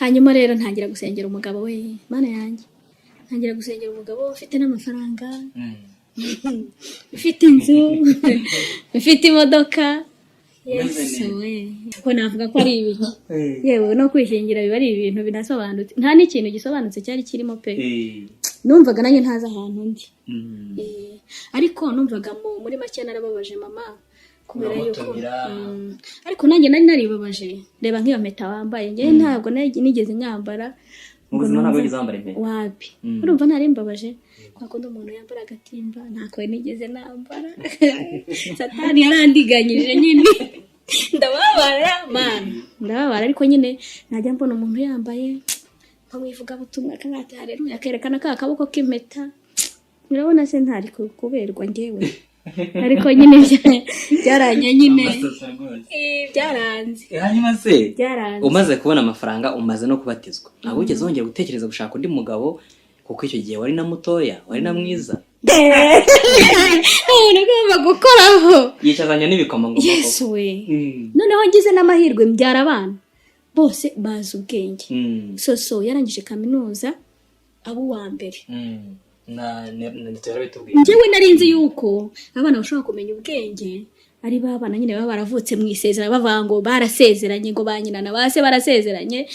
hanyuma rero ntangira gusengera umugabo we mana yanjye ntangira gusengera umugabo ufite n'amafaranga ufite inzu ufite imodoka Yesu we ko navuga ko ari ibintu yewe no kwishingira biba ari ibintu binasobanutse nta n'ikintu gisobanutse cyari kirimo pe numvaga nanjye ntaza ahantu ndi ariko numvaga muri make narababaje mama kubera yuko ariko nanjye nari naribabaje reba nk'iyo mpeta wambaye nge ntabwo nigeze nyambara ubuzima ntabwo nigeze wambara impeta wapi urumva ntari mbabaje kwa kundi umuntu yambara agatimba ntako nigeze nambara satani yarandiganyije nyine ndababara ndababara ariko nyine najya mbona umuntu yambaye nkamwivuga butumwa kangati haleluya kerekana ka kaboko k'impeta urabona se ntari kuberwa ngewe ariko nyine byaranye nyine byaranze hanyuma se umaze kubona amafaranga umaze no kubatizwa ntabwo ugeze wongera gutekereza gushaka undi mugabo kuko icyo gihe wari na mutoya wari na mwiza nagomba gukoraho yicazanya n'ibikomangoma Yesu we noneho ngize n'amahirwe mbyara abana bose bazi ubwenge so yarangije kaminuza abo wa mbere njyewe narinzi yuko abana bashobora kumenya ubwenge ari babana nyine baba baravutse mu isezerano bavuga ngo barasezeranye ngo banyina na base barasezeranye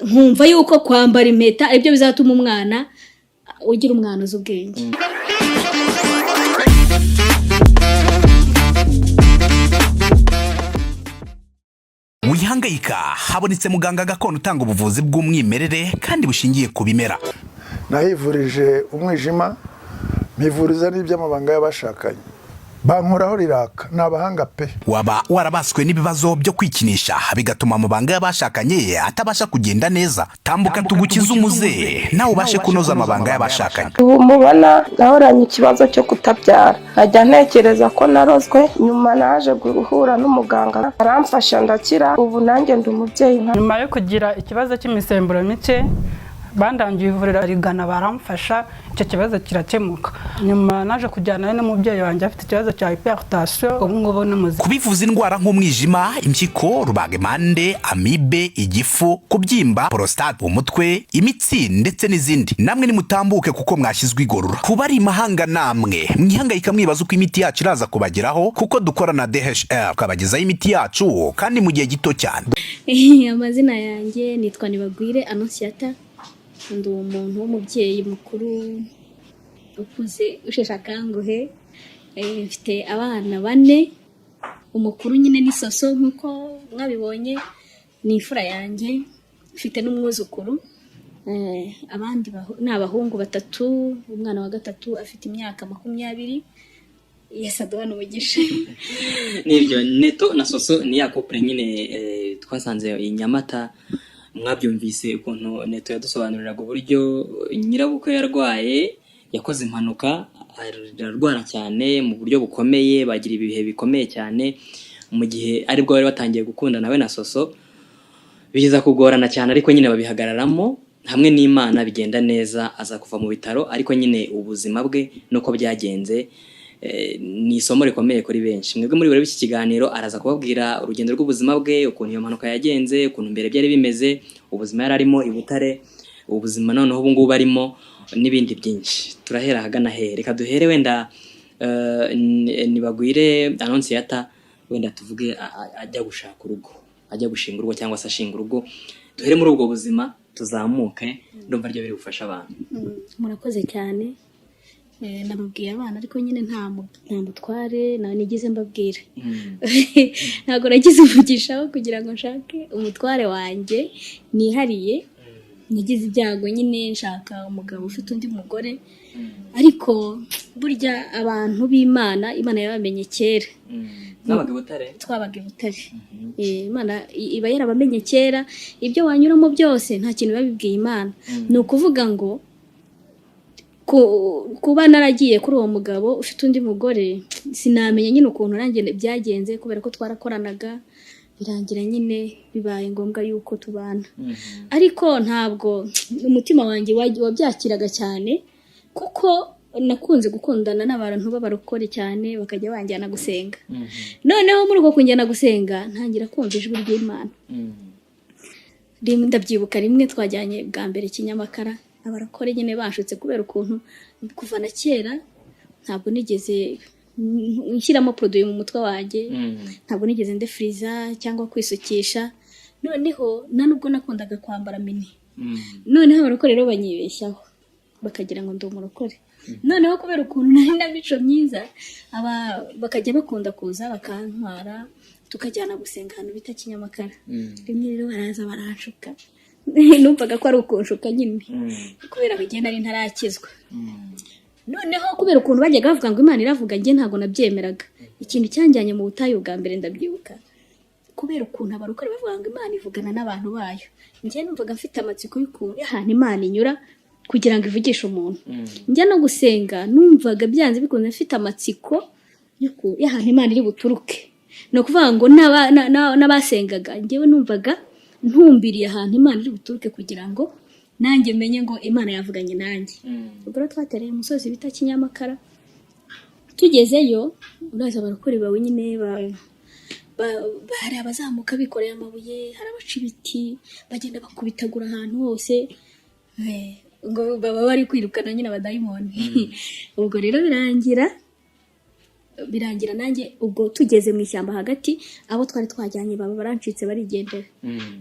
nkumva yuko kwambara impeta aribyo bizatuma umwana ugira umwana uzi ubwenge wihangayika habonetse muganga gakondo utanga ubuvuzi bw'umwimerere kandi bushingiye ku bimera nahivurije umwijima mpivuriza n'iby'amabanga y'abashakanye bankoraho riraka n'abahanga pe waba warabaswe n'ibibazo byo kwikinisha bigatuma amabanga y'abashakanye atabasha kugenda neza tambuka tugukiza umuze nawe ubashe kunoza amabanga y'abashakanye ubu mubona nahoranye ikibazo cyo kutabyara najya ntekereza ko narozwe nyuma naje guhura n'umuganga aramfasha ndakira ubu nanjye ndi umubyeyi nyuma yo kugira ikibazo cy'imisemburo mike bandangiye ivuriro rigana baramfasha icyo kibazo kirakemuka nyuma naje kujyana n'umubyeyi wanjye afite ikibazo cya hypertension ubu ngubu n'umuzi kubivuza indwara nk'umwijima impyiko rubagemande amibe igifu kubyimba prostate umutwe imitsi ndetse n'izindi namwe nimutambuke kuko mwashyizwe igorora kuba ari imahanga namwe mwihangayika mwibaza uko imiti yacu iraza kubageraho kuko dukora na DHL kabagezaho imiti yacu kandi mu gihe gito cyane amazina yanjye nitwa Nibagwire Annonciata ndi umuntu w'umubyeyi mukuru ukuze usheshe akanguhe mfite abana 4 umukuru nyine ni Soso nkuko mwabibonye ni imfura yanjye mfite n'umwuzukuru abandi n'abahungu 3 umwana wa 3 afite imyaka 20 yasadwana umugisha nibyo Neto na Soso ni ya couple nyine twasanze inyamata mwabyumvise ukuntu Neto yadusobanuriraga uburyo nyirabukwe yarwaye yakoze impanuka ararwara cyane mu buryo bukomeye bagira ibihe bikomeye cyane mu gihe aribwo bari batangiye gukunda nawe na Soso biza kugorana cyane ariko nyine babihagararamo hamwe n'Imana bigenda neza aza kuva mu bitaro ariko nyine ubuzima bwe nuko byagenze ni isomo rikomeye kuri benshi mwebwe muri buri iki kiganiro araza kubabwira urugendo rw'ubuzima bwe ukuntu iyo mpanuka yagenze ukuntu mbere byari bimeze ubuzima yararimo ibutare ubuzima noneho ubu ngubu arimo n'ibindi byinshi turahera hagana he reka duhere wenda Nibagwire Annonciata wenda tuvuge ajya gushaka urugo ajya gushinga urugo cyangwa se ashinga urugo duhere muri ubwo buzima tuzamuke ndumva ryo biri gufasha abantu murakoze cyane nababwiye abana ariko nyine nta mutware nawe nigize mbabwira ntabwo nagize umugisha kugira ngo nshake umutware wanjye nihariye nagize ibyago nyine nshaka umugabo ufite undi mugore ariko burya abantu b'Imana Imana yabamenye kera twabaga ibutare Imana iba yarabamenye kera ibyo wanyuramo byose nta kintu babibwiye Imana ni ukuvuga ngo kuba naragiye kuri uwo mugabo ufite undi mugore sinamenya nyine ukuntu nanjye byagenze kubera ko twarakoranaga birangira nyine bibaye ngombwa yuko tubana ariko ntabwo umutima wanjye wabyakiraga cyane kuko nakunze gukundana n'abantu b'abarokore cyane bakajya banjyana gusenga noneho muri uko kunjyana gusenga ntangira kumva ijwi ry'Imana ndabyibuka rimwe twajyanye bwa mbere Kinyamakara abarakore nyine bashutse kubera ukuntu kuva na kera ntabwo nigeze nshyiramo produit mu mutwe wanjye ntabwo nigeze ndefriza cyangwa kwisukisha noneho nubwo nakundaga kwambara mini noneho abarokore rero banyibeshyaho bakagira ngo ndi umurokore noneho kubera ukuntu nari ndamico myiza bakajya bakunda kuza bakantwara tukajyana gusenga ahantu bita Kinyamakara rimwe rero baraza baranshuka numvaga ko ari ukunshuka nyine kubera bigenda ari ntarakizwa noneho kubera ukuntu bajyaga bavuga ngo Imana iravuga njye ntago nabyemeraga ikintu cyanjyanye mu butayu bwa mbere ndabyibuka kubera ukuntu abarokore bavuga ngo Imana ivugana n'abantu bayo njye numvaga mfite amatsiko y'ukuntu ahantu Imana inyura kugira ngo ivugishe umuntu njya no gusenga numvaga byanze bikunze mfite amatsiko y'ahantu Imana iri buturuke no kuvuga ngo n'abasengaga njyewe numvaga ntumbiriye ahantu Imana iri buturuke kugira ngo nanjye menye ngo Imana yavuganye nanjye ubwo twatereye umusozi bita Kinyamakara tugezeyo uraza abarokore bawe nyine hari abazamuka bikoreye amabuye hari abaca ibiti bagenda bakubitagura ahantu hose ngo baba bari kwirukana nyine abadayimoni ubwo rero birangira nanjye ubwo tugeze mu ishyamba hagati abo twari twajyanye baba barancitse barigendera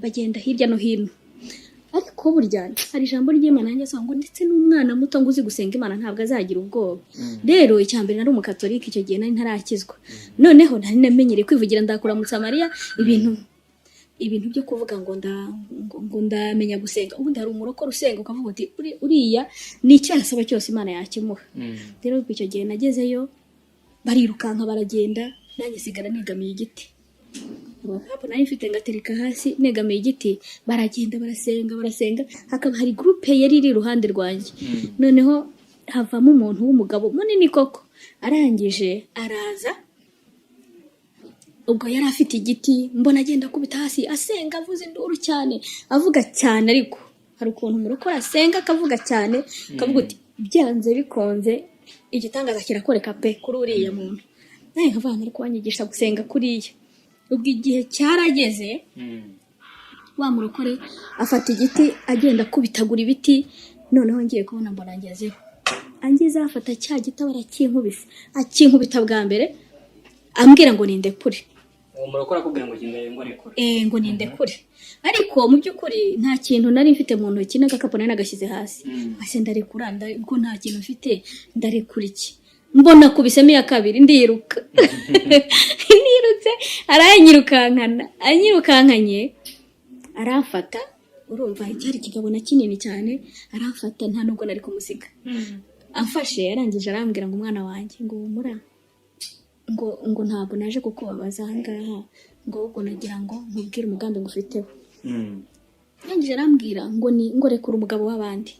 bagenda hirya no hino ariko burya hari ijambo ry'Imana nanjye asanga ngo ndetse n'umwana muto ngo uzi gusenga Imana ntabwo azagira ubwoba rero icyambere nari umukatolika icyo gihe nari ntarakizwa noneho nari namenyereye kwivugira ndakura mu Samariya ibintu byo kuvuga ngo ndamenya gusenga ubundi hari umurokore usenga ukavuga uti uriya ni icyasaba cyose Imana yakimuha rero icyo gihe nagezeyo barirukanka baragenda nanjye sigara negamiye igiti hapo nari mfite ngatereka hasi negamiye igiti baragenda barasenga hakaba hari groupe yari iri iruhande rwanjye noneho havamo umuntu w'umugabo munini koko arangije araza ubwo yari afite igiti mbona agenda kubita hasi asenga avuze induru cyane avuga cyane ariko hari ukuntu umurokore asenga akavuga cyane akavuga uti byanze bikonze igitangaza kirakoreka pe kuri uriya muntu naye nkavana ariko wanyigisha gusenga kuriya ubwo igihe cyarageze wa murokore afata igiti agenda kubitagura ibiti noneho ngiye kubona mbona ngezeho angeze afata cya giti barakinkubise akinkubita bwa mbere ambwira ngo nindekure uwo murokore akubwira ngo nindekure ngo nindekure ariko mu by'ukuri nta kintu nari mfite mu ntoki n'agakapu nari nagashyize hasi ase ndarekura ko nta kintu mfite ndarekura iki mbona kubisemo iya kabiri ndiruka nirutse anyirukankanye arafata urumva cyari kigabona kinini cyane arafata nta nubwo nari kumusiga amfashe yarangije arambwira ngo umwana wanjye ngo humura ngo ntabwo naje kukubabaza ahangaha ngo ahubwo nagira ngo nkubwire umugambi ngufiteho yarangije arambwira ngo rekura umugabo w'abandi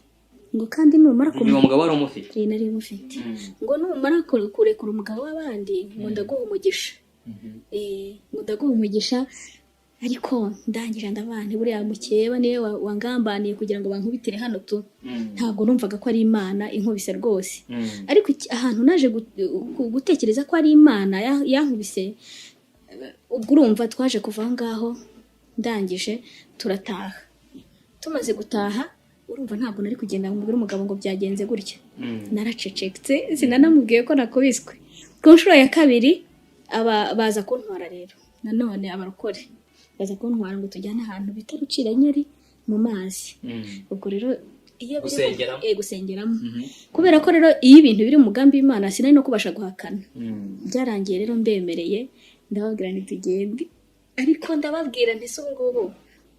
ngo kandi numara uwo mugabo wari umufite nari mufite ngo numara kurekura umugabo w'abandi ngo ndaguha umugisha ngo ndaguha umugisha ariko ndangije ndabana buriya mukeba niwe wangambaniye kugira ngo bankubitire hano tu ntabwo numvaga ko ari Imana inkubise rwose ariko ahantu naje gutekereza ko ari Imana yankubise ubwo urumva twaje kuva aho ngaho ndangije turataha tumaze gutaha urumva ntabwo nari kugenda mubwira umugabo ngo byagenze gutya naracecetse sinanamubwiye ko nakubiswe ku nshuro ya kabiri baza kuntwara rero nanone abarokore baza kuntwara ngo tujyane ahantu bita Ruciranyeri mu mazi ubwo rero iyo gusengeramo kubera ko rero iyo ibintu biri mu mugambi w'Imana sinari no kubasha guhakana byarangiye rero mbemereye ndababwira ntitugende ariko ndababwira nti se ngubu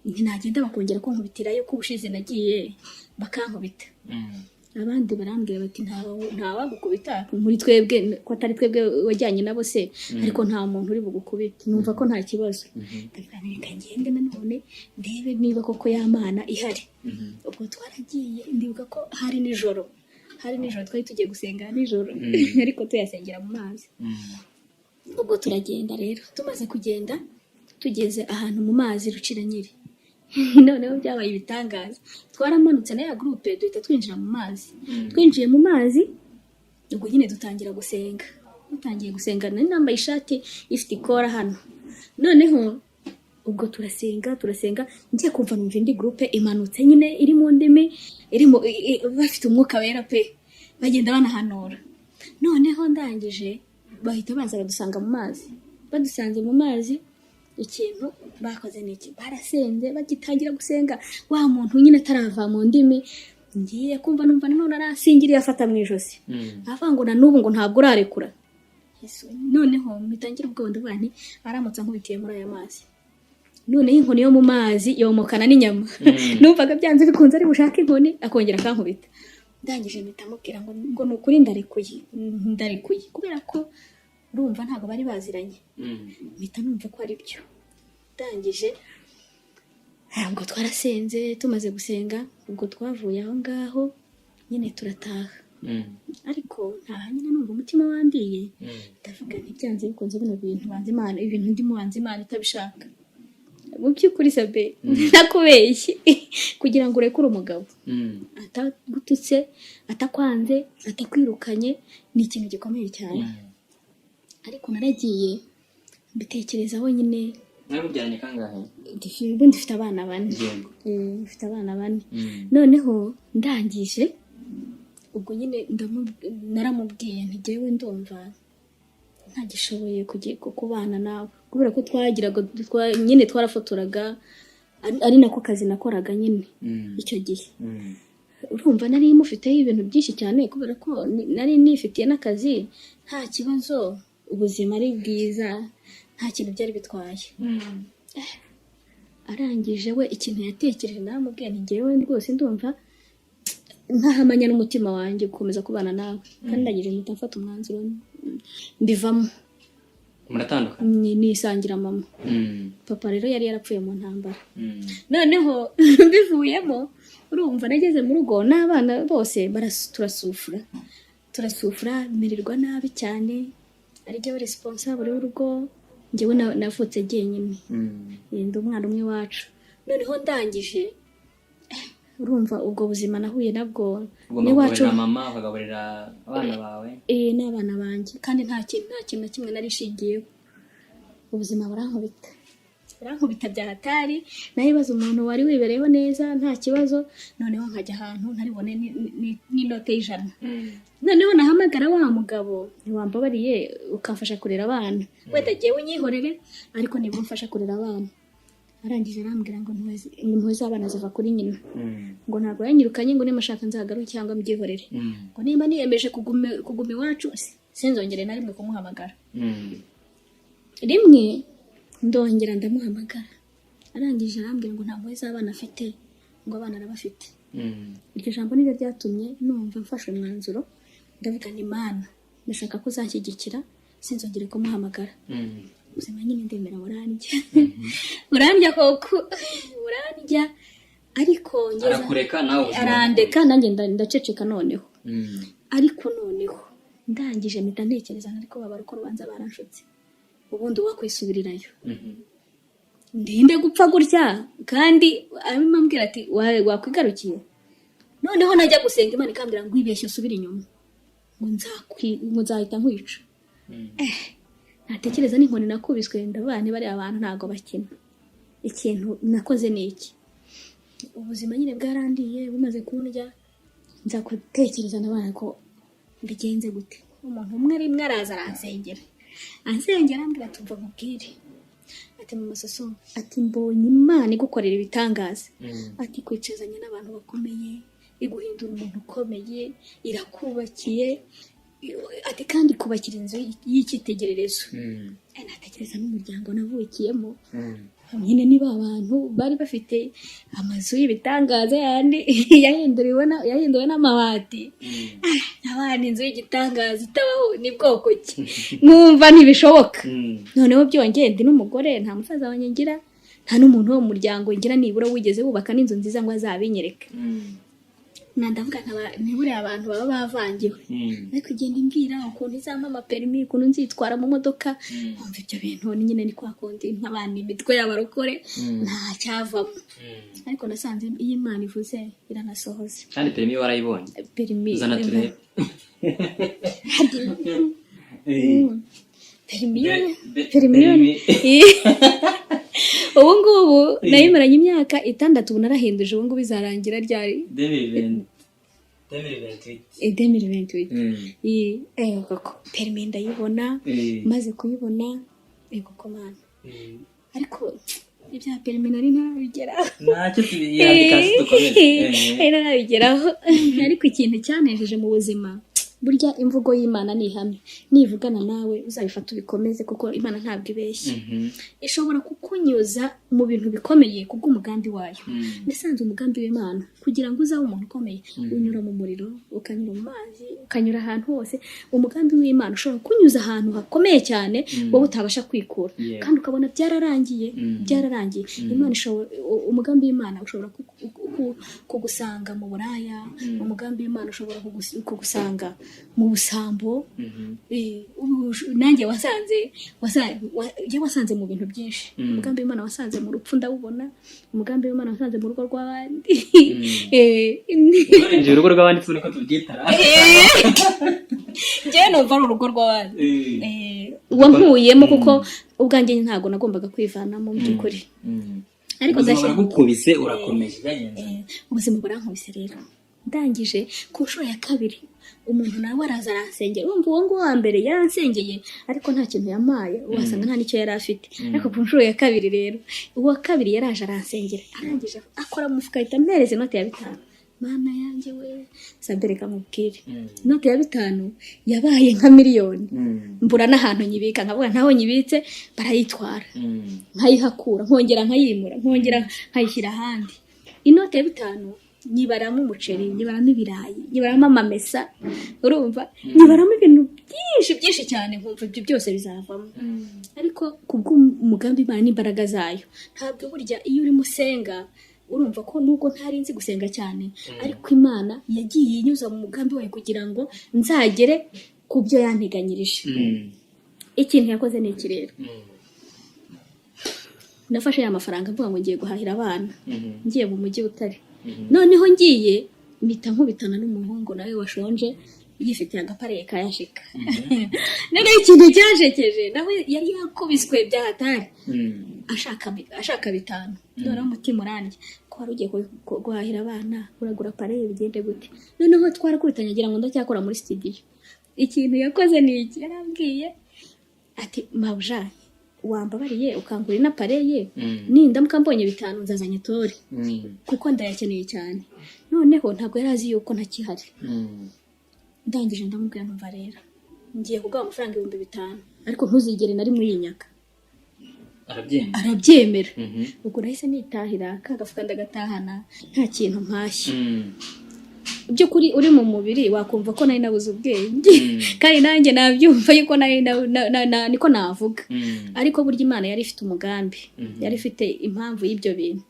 ntinagenda bakongera ko nkubitirayo ko ubushize nagiye bakankubita abandi barambwira bati ntawagukubita muri twebwe ko atari twebwe wajyanye nabo se ariko nta muntu uri bugukubita numva ko nta kibazo ndabwira ngende nanone ndebe niba koko y'Imana ihari ubwo twaragiye ndibuka ko hari nijoro twari tugiye gusenga nijoro ariko tuyasengera mu mazi ubwo turagenda rero tumaze kugenda tugeze ahantu mu mazi Ruciranyeri noneho byabaye ibitangaza twaramanutse na ya groupe duhita twinjira mu mazi twinjiye mu mazi ubwo nyine dutangira gusenga nari nambaye ishati ifite ikora hano noneho ubwo turasenga ngiye kumva numva indi groupe imanutse nyine iri mu ndimi irimo bafite umwuka wera pe bagenda banahanura noneho ndangije bahita baza badusanga mu mazi badusanze mu mazi ikintu bakoze niki barasenze bagitangira gusenga wa muntu nyine atarava mu ndimi ngiye kumva numva none arasingiriye afata mu ijosi avanga na nubu ngo ntabwo urarekura noneho mitangira ubwo ndavuga nti aramutse nkubitiye muri aya mazi none inkoni yo mu mazi yomokana n'inyama numvaga byanze bikunze ari bushaka inkoni akongera akankubita ndangije mitamubwira ngo nukuri ndarekuye kubera ko urumva ntago bari baziranye mpita numva ko ari byo ndangije ngo twarasenze tumaze gusenga ubwo twavuye aho ngaho nyine turataha ariko ntaha nyine numva umutima wandiye ndavuga nti byanze bikunze bino bintu banze Imana ibintu ndimo banze Imana itabishaka mu by'ukuri sabe nakubeshye kugira ngo urekure umugabo atagututse atakwanze atakwirukanye ni ikintu gikomeye cyane ariko naragiye mbitekerezaho nyine mwamubyaranye kangahe ubundi mfite abana 4 mfite abana 4 noneho ndangije ubwo nyine naramubwiye nti jewe ndumva ntagishoboye kubana nawe kubera ko twagiraga nyine twarafotoraga ari nako kazi nakoraga nyine icyo gihe urumva nari mufiteho ibintu byinshi cyane kubera ko nari nifitiye n'akazi nta kibazo ubuzima ari bwiza nta kintu byari bitwaye arangije we ikintu yatekereje naramubwiye nti ngewe rwose ndumva ntahamanya n'umutima wanjye gukomeza kubana nawe kandi ndagije mpita mfata umwanzuro mbivamo muratandukana nisangira mama papa rero yari yarapfuye mu ntambara noneho mbivuyemo urumva nageze mu rugo n'abana bose turasufura mirirwa nabi cyane ari byo responsable w'urugo njyewe navutse jyenyine ndi umwana umwe wacu noneho ndangije urumva ubwo buzima nahuye nabwo ni wacu mama bagaburira abana bawe n'abana banjye kandi nta kintu na kimwe narishingiyeho ubuzima burankubita bya hatari nahibaza umuntu wari wibereyeho neza nta kibazo noneho nkajya ahantu ntaribone n'inote y'ijana noneho nahamagara wa mugabo ntiwambabariye ukamfasha kurera abana wenda jyewe unyihorere ariko niba umfasha kurera abana arangije arambwira ngo impuhwe z'abana ziva kuri nyina ngo ntabwo yanyirukanye ngo nimashaka nzagaruke cyangwa mbyihorere ngo nimba niyemeje kuguma iwacu sinzongere na rimwe kumuhamagara rimwe ndongera ndamuhamagara arangije arambwira ngo nta mpuhwe z'abana afite ngo abana arabafite iryo jambo niryo ryatumye numva mfashe umwanzuro ndavuga ni Imana ndashaka ko uzanshyigikira sinzongere kumuhamagara ubuzima nyine ndemera urandya koko urandya ariko arakureka nawe arandeka nanjye ndaceceka noneho ariko noneho ndangije mpita ntekereza ariko baba uko rubanza baranshutse ubundi wakwisubirirayo ndinde gupfa gutya kandi amambwira ati wakwigarukiye noneho najya gusenga Imana ikambwira ngo ibeshye usubire inyuma ngo nzahita nkwica natekereza n'inkoni nakubiswe ndabane bari abantu ntago bakina ikintu nakoze niki ubuzima nyine bwarandiye bumaze kundya nza gutekereza nabana ko mbigenze gute umuntu umwe rimwe araza aransengera ambwira tumva mubwire ati mu masoso ati mbonye Imana igukorera ibitangaza ati kwicazanya n'abantu bakomeye iguhindura umuntu ukomeye irakubakiye ati kandi kubakira inzu y'ikitegererezo natekereza n'umuryango navukiyemo nyine niba abantu bari bafite amazu y'ibitangaza yandi yahinduwe n'amabati abana inzu y'igitangaza itabaho ni bwoko ki numva ntibishoboka noneho byongeye ndi n'umugore nta musaza wanjye ngira nta n'umuntu wo mu muryango ngira nibura wigeze wubaka n'inzu nziza ngo azabinyereke nandavuga ntibure abantu baba bavangiwe ariko igenda imbwira ukuntu izampa amaperimi ukuntu nzitwara mu modoka umva ibyo bintu nyine ni kwa kundi nk'abana imitwe y'abarokore nta cyavamo ariko nasanze iyo Imana ivuze iranasohoza kandi perimi warayibonye perimi zana turebe ubu ngubu nayimaranye imyaka 6 ubu narahinduje ubu ngubu bizarangira ryari 2028 koko permis ndayibona maze kuyibona koko mana ariko ibya permis nari ntabigeraho ntacyo yandika dukomeze nabigeraho ariko ikintu cyanejeje mu buzima burya imvugo y'Imana ni ihame nivugana nawe uzabifata ubikomeze kuko Imana ntabwo ibeshya ishobora kukunyuza mu bintu bikomeye kubw'umugambi wayo nasanze umugambi w'Imana kugira ngo uzabe umuntu ukomeye unyura mu muriro ukanyura mu mazi ukanyura ahantu hose umugambi w'Imana ushobora kunyuza ahantu hakomeye cyane wowe utabasha kwikura kandi ukabona byararangiye Imana ishobora umugambi w'Imana ushobora kugusanga mu buraya umugambi w'Imana ushobora kugusanga mu busambo nanjye wasanze mu bintu byinshi umugambi w'Imana wasanze mu rupfu ndawubona umugambi w'Imana wasanze mu rugo rw'abandi urinjira urugo rw'abandi tubone ko tubyitara njyewe numva ari urugo rw'abandi wankuyemo kuko ubwanjye ntabwo nagombaga kwivanamo mu by'ukuri ariko ndashaka urakomeje ubuzima burankubise rero ndangije ku nshuro ya kabiri umuntu nawe araza aransengera wumva uwo nguwo wa mbere yaransengeye ariko nta kintu yamaye wasanga nta n'icyo yari afite ariko ku nshuro ya kabiri rero uwa kabiri yaraje aransengera arangije akora mu mufuka ahita ampereza inoti ya 5 mana yanjye we sabere kamubwire inoti ya 5 yabaye nka miliyoni mbura n'ahantu nyibika nkavuga ntaho nyibitse barayitwara nkayihakura nkongera nkayimura nkongera nkayishyira ahandi inoti ya 5 nyibaramo umuceri nyibaramo ibirayi nyibaramo amamesa urumva nyibaramo ibintu byinshi cyane nkumva ibyo byose bizavamo ariko kubw'umugambi Imana n'imbaraga zayo ntabwo burya iyo uri musenga urumva ko nubwo ntari nzi gusenga cyane ariko Imana yagiye inyuza mu mugambi wayo kugira ngo nzagere ku byo yanteganyirije ikintu yakoze ni iki rero nafashe ya mafaranga mvuga ngo ngiye guhahira abana ngiye mu mujyi utari noneho ngiye mpita nkubitana n'umuhungu nawe washonje yifitiye agapareye kayashika none ikintu cyashekeje nawe yari yakubiswe byahatari ashaka 5 noneho umutima urandye ko wari ugiye guhahira abana uragura pareye bigende gute noneho twarakubitanye agira ngo ndacyakora muri studio ikintu yakoze ni iki yarambwiye ati mabja wambabariye ukangura na pareye nindamuka mbonye 5 nzazanye tori kuko ndayakeneye cyane noneho ntabwo yarazi yuko ntakihari ndangije ndamubwira numva rero ngiye kugaha amafaranga 5,000 ariko ntuzigere nari muri yinyaka arabyemera ubwo nahise nitahira kagafuka ndagatahana nta kintu mpashye by'ukuri uri mu mubiri wakumva ko nari nabuze ubwenge kandi nanjye nabyumva yuko niko navuga ariko burya Imana yari ifite umugambi yari ifite impamvu y'ibyo bintu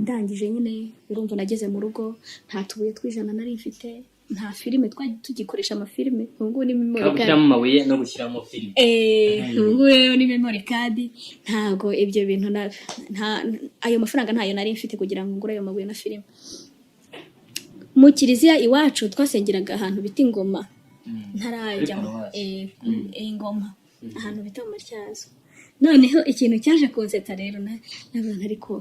ndangije nyine urumva nageze mu rugo nta tubuye twijana nari mfite nta filime tugikoresha amafilime ubwo ni memory card gushyiramo amabuye no gushyiramo filime ubwo rero ni memory card ntago ibyo bintu ayo mafaranga ntayo nari mfite kugira ngo ngure ayo mabuye na filime mu kiliziya iwacu twasengeraga ahantu bita Ingoma ntarajyamo Ingoma ahantu bita mu Matyazo noneho ikintu cyaje kunsetsa rero n'abantu ariko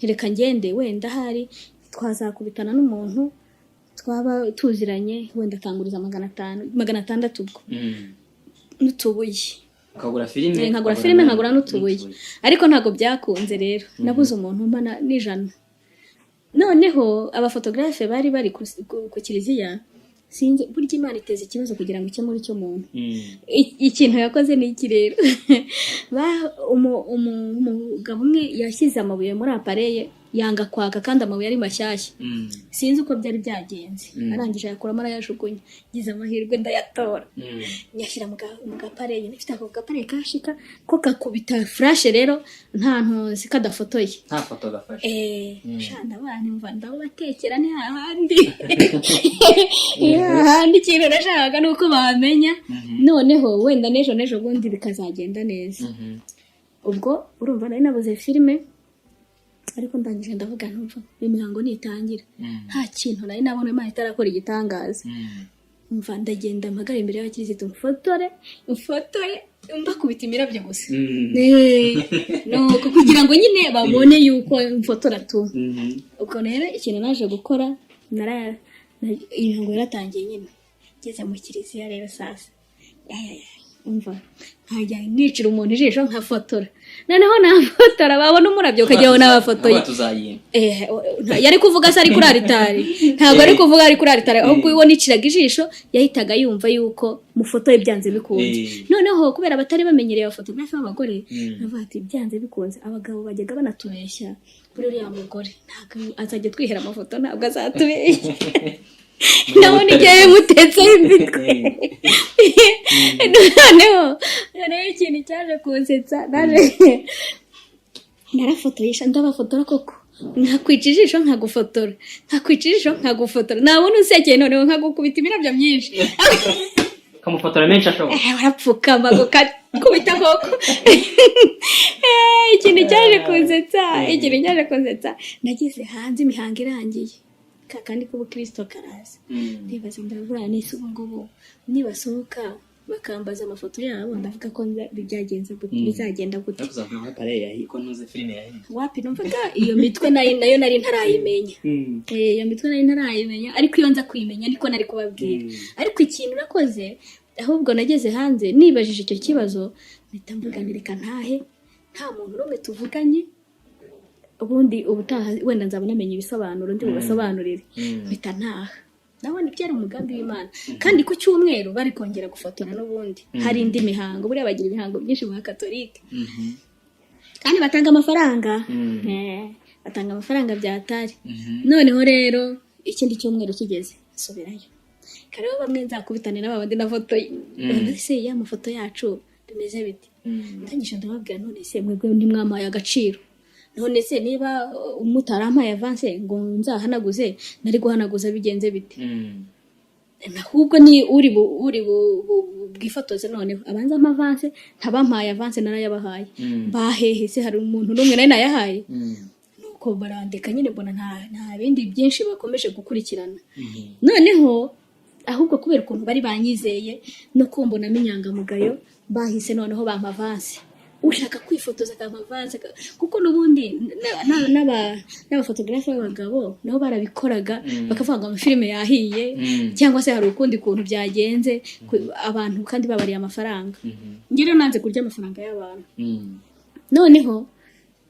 reka ngende wenda hari twazakubitana n'umuntu twaba tuziranye wenda akanguriza 600 ubwo n'utubuye ukagura filime nkagura n'utubuye ariko ntago byakunze rero nabuze umuntu mpana n'ijana noneho abafotografe bari ku kiliziya sinzi burya Imana iteza ikibazo kugira ngo ikemure icyo muntu ikintu yakoze ni iki rero umugabo umwe yashyize amabuye muri apareye yanga kwaka kandi amabuye ari mashyashya sinzi uko byari byagenze arangije yakuramo arayajugunya ngize amahirwe ndayatora nyashyira mu gapareye nifite ako gapareye kashika ko kakubita flash rero nta ntuzi kadafotoye nta foto gafashe shanda abantu mva ndaho batekera ni hahandi hahandi ikintu nashakaga nuko bamenya noneho wenda nejo bundi bikazagenda neza ubwo urumva nari nabuze filime ariko ndangije ndavuga ntumva imihango nitangira nta kintu nari nabona Imana itarakora igitangaza mva ndagenda mpagara imbere y'abakirisitu mfotore mbakubita imirabyo gusa nuko kugira ngo nyine babone yuko mfotora tu ubwo rero ikintu naje gukora imihango yaratangiye nyine ngeze mu kiliziya rero sasa umva nkajya nicira umuntu ijisho nkafotora noneho nafotora babona umurabyo ukajyaho n'abafotoye yari kuvuga se ari kuri aritari ntabwo ari kuvuga ari kuri aritari ahubwo uwo niciraga ijisho yahitaga yumva yuko mufotoye byanze bikunze noneho kubera batari bamenyereye abafotografi b'abagore bavuga ati byanze bikunze abagabo bajyaga banatubeshya kuri uriya mugore ntabwo azajya twihera amafoto ntabwo azatubeshya ndabona igihe mutetseho imbitwe noneho ikintu cyaje kunsetsa narafotoyisha ndabafotora koko nkakwica ijisho nkagufotora nabona usekeye noneho nkagukubita imirabyo myinshi kamufotora menshi ashoboka urapfukama gukubita koko ikintu cyaje kunsetsa nageze hanze imihango irangiye kakandi k'ubukristo karaza ndibaza ndabura nese ubu ngubu nibasohoka bakambaza amafoto yabo ndavuga ko byagenze gute bizagenda gute nakuzavuga pareya iko nuze filime yahe wapi numvaga iyo mitwe nayo nari ntarayimenya iyo mitwe nari ntarayimenya ariko iyo nza kuyimenya niko nari kubabwira ariko ikintu nakoze ahubwo nageze hanze nibajije icyo kibazo mpita mvuga nireka ntahe nta muntu n'umwe tuvuganye ubundi ubutaha wenda nzaba namenye ibisobanuro ndi bubasobanurire mpita ntaha nabona byari umugambi w'Imana kandi ku cyumweru bari kongera gufotora n'ubundi hari indi mihango buriya bagira ibihango byinshi mu Katolika kandi batanga amafaranga byatari noneho rero ikindi cyumweru kigeze subirayo kare bamwe nzakubitane n'abandi na foto se ya mafoto yacu bimeze biti ntangisha ndababwira none se mwebwe ntimwamaye agaciro none se niba umutarampaye avance ngo nzahanaguze nari guhanaguza bigenze bite ahubwo ni uri bwifotoze noneho abanza amavance ntabampaye avance narayabahaye bahehe se hari umuntu n'umwe nari nayahaye nuko barandika nyine mbona nta bindi byinshi bakomeje gukurikirana noneho ahubwo kubera ukuntu bari banyizeye no kumbona minyangamugayo bahise noneho bampa avance ushaka kwifotoza akamavance kuko nubundi n'abafotografi b'abagabo nabo barabikoraga bakavuga ngo amafilime yahiye cyangwa se hari ukundi kuntu byagenze abantu kandi babariye amafaranga ngire nanze kurya amafaranga y'abantu noneho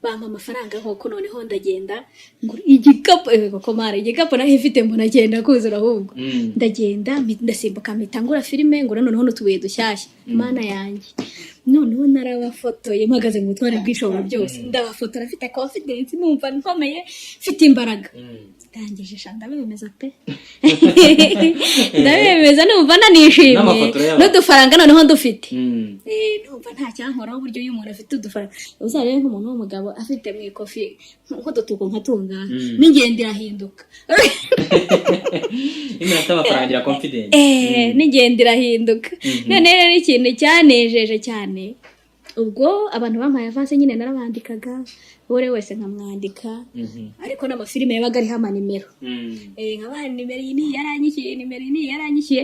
bampa amafaranga nk'uko noneho ndagenda ngo igikapu naho ifite mbona agenda kuzura ahubwo ndagenda ndasimbuka mpita ngura filime ngura noneho n'utubuye dushyashya mana yanjye noneho narabafotoye mpagaze mu butware bw'ishobora byose ndabafotora afite confidence numva nkomeye mfite imbaraga ndangije ndabemeza pe ndabemeza numva nanishimye n'udufaranga noneho dufite numva nta cyankoraho uburyo iyo umuntu afite udufaranga uzarebe nk'umuntu w'umugabo afite mu ikofi nk'udutuko nkatungana n'ingendo irahinduka imyaka amafaranga ira confidence n'ingendo irahinduka none rero ikintu cyanejeje cyane ubwo abantu bampaye avance nyine narabandikaga bore wese nkamwandika ariko n'amafilime yabaga ariho amanimero nkabaha nimero iyi niyi yaranyikiye nimero iyi niyi yaranyikiye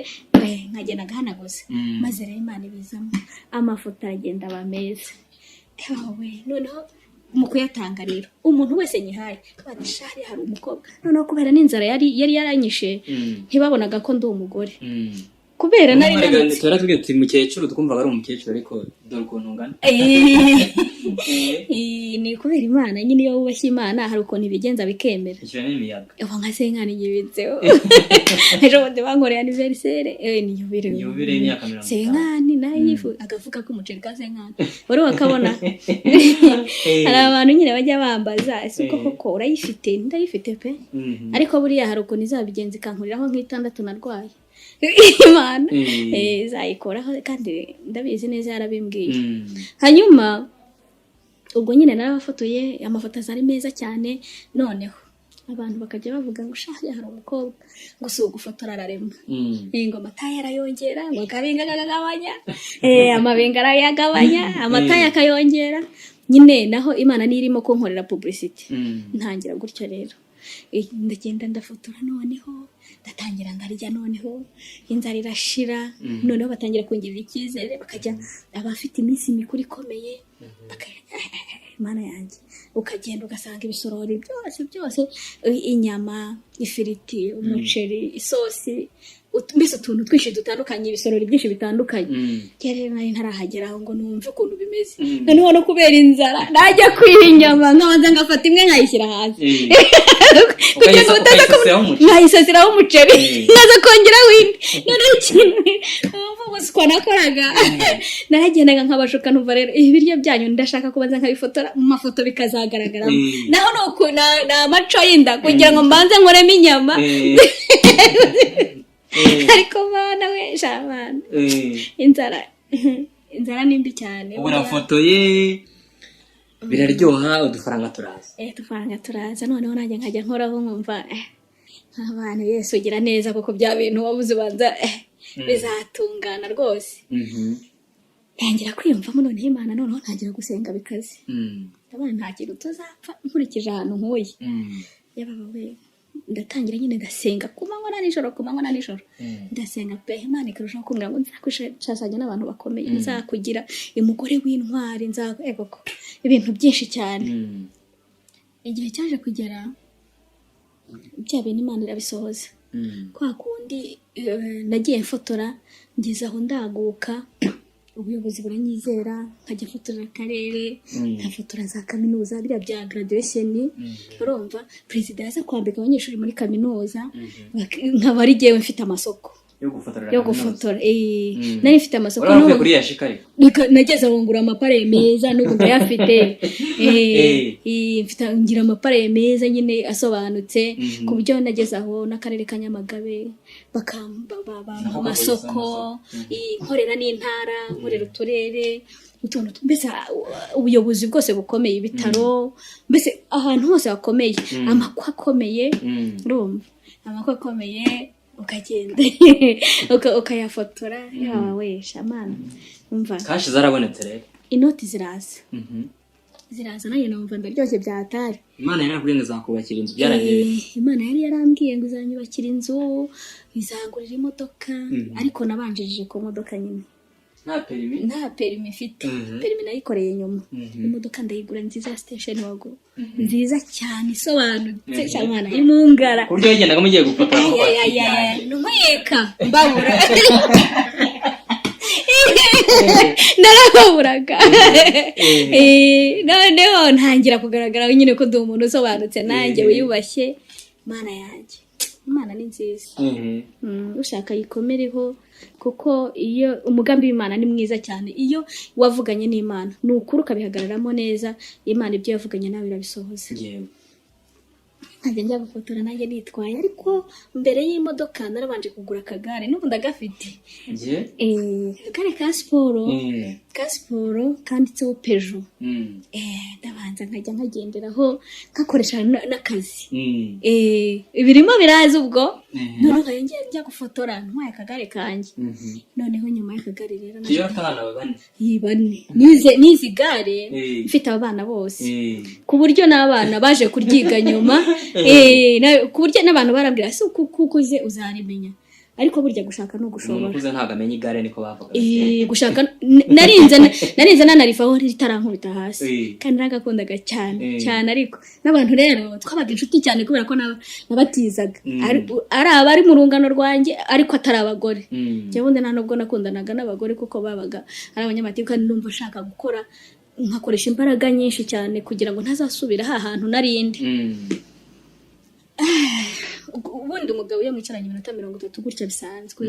nkagenda gahanaguza maze rero Imana ibizamo amafoto aragenda aba meza noneho mu kuyatanga rero umuntu wese nyihaye badishari hari umukobwa noneho kubera n'inzara yari yaranyishe ntibabonaga ko ndi umugore kubera nari nanitse turatubwiye tuti mukecuru twumvaga ari umukecuru ariko dore ukuntu ungana ni kubera Imana nyine iyo wubashye Imana hari ukuntu ibigenza bikemera ikira n'imiyaga ubu nka senkani yibitseho ejo bundi bankoreye anniversaire ni yubire imyaka 50 senkani nayifu agavuga ko umuceri ka senkani wari wakabona hari abantu nyine bajya bambaza ese koko urayifite ndayifite pe ariko buriya hari ukuntu izabigenza ikankuriraho nk'itandatu narwaye Imana zayikoraho kandi ndabizi neza yarabimbwiye hanyuma ubwo nyine narabafotoye amafoto azari meza cyane noneho abantu bakajya bavuga ngo shaje hari umukobwa ngo si ugufotora ararema ngo amataye arayongera ngo akabenga akagabanya amabenga arayagabanya amataye akayongera nyine naho Imana nirimo kunkorera publicity ntangira gutyo rero ndagenda ndafotora noneho ndatangira ndarya noneho inzara irashira noneho batangira kongera icyizere bakajya abafite iminsi mikuru ikomeye Mana yanjye ukagenda ugasanga ibisorori byose inyama ifiriti umuceri isosi mbese utuntu twinshi dutandukanye ibisorori byinshi bitandukanye rero nari ntarahageraho ngo numve ukuntu bimeze noneho no kubera inzara najya kwiha inyama nkabanza ngafata imwe nkayishyira hasi kugira ngo utaza nkayisasiraho umuceri nkaza kongeraho indi noneho ikintu ubuswa nakoraga naragendaga nkabashuka numva rero ibiryo byanyu ndashaka kubanza nkabifotora mu mafoto bikazagaragaramo naho nuko na maco y'inda kugira ngo mbanze nkoremo inyama ariko bana we shabana inzara nimbi cyane urafotoye biraryoha udufaranga turaza noneho nanjye nkajya nkoraho nkumva abantu Yesu ugira neza kuko bya bintu wabuze ubanza bizatungana rwose ntangira kwiyumvamo noneho Imana noneho ntangira gusenga bikaze abana nta kintu tuzapfa nkurikije ahantu nkuye yababa we ndatangira nyine ndasenga kumanywa na nijoro ndasenga pe Imana ikarushaho kumbwira ngo nzakwishashanya n'abantu bakomeye nzakugira umugore w'intwari nzageko ibintu byinshi cyane igihe cyaje kugera bya bintu Imana irabisohoza kwa kundi nagiye mfotora ngeze aho ndaguka ubuyobozi buranyizera nkajya fotora akarere nkafotora za kaminuza biriya bya graduation urumva president yaza kwambika abanyeshuri muri kaminuza nkaba ari jewe mfite amasoko yo gufotora nari mfite amasoko no kuri yashikari nageze ngura amapare meza n'ubu ndayafite mfite ngira amapare meza nyine asobanutse ku buryo nageze aho n'akarere ka Nyamagabe bakamba amasoko inkorera n'intara nkorera uturere utuntu mbese ubuyobozi bwose bukomeye ibitaro mbese ahantu hose hakomeye amakwa akomeye urumva amakwa akomeye ukagenda ukayafotora yawe shamana umva kashi zarabonetse rero inoti ziraza nayo numva ndaryoshye byatari Imana yarambwiye ngo izakubakira inzu byaragiye Imana yari yarambwiye ngo izanyubakira inzu izangurira imodoka ariko nabanjirije ku modoka nyine nta perimi mfite perimi nayikoreye nyuma imodoka ndayigura nziza station wago nziza cyane isobanutse cyane imungara kuryo yagendaga mugiye gufotora numuyeka mbabura narababuraga noneho ntangira kugaragara nyine ko ndi umuntu usobanutse nanjye wiyubashye Mana yanjye Imana ni nziza ushaka yikomereho kuko iyo umugambi w'Imana ni mwiza cyane iyo wavuganye n'Imana nukuri ukabihagararamo neza Imana ibyo yavuganye nawe irabisohoza njya gufotora nanjye nitwaye ariko mbere y'imodoka narabanje kugura akagare n'ubu ndagafite akagare ka siporo kanditseho Peugeot ndabanza nkajya nkagenderaho nkakoresha n'akazi birimo biraza ubwo noneho njya gufotora ntwaye akagare kanjye noneho nyuma y'akagare rero bane nizi gare mfite abana bose ku buryo n'abana baje kuryiga nyuma ku buryo n'abantu barambwira si ukuze uzarimenya ariko burya gushaka no gushobora ukuze ntago amenya igare niko bavuga gushaka narinze nanarifaho ritarankubita hasi kandi nagakundaga cyane ariko n'abantu rero twabaga inshuti cyane kubera ko nabatizaga ari abari mu rungano rwanjye ariko atari abagore cyabundi nta nubwo nakundanaga n'abagore kuko babaga ari abanyamategeko kandi numva ushaka gukora nkakoresha imbaraga nyinshi cyane kugira ngo ntazasubira hantu narindi ubundi umugabo iyo mwicaranye iminota 30 gutya bisanzwe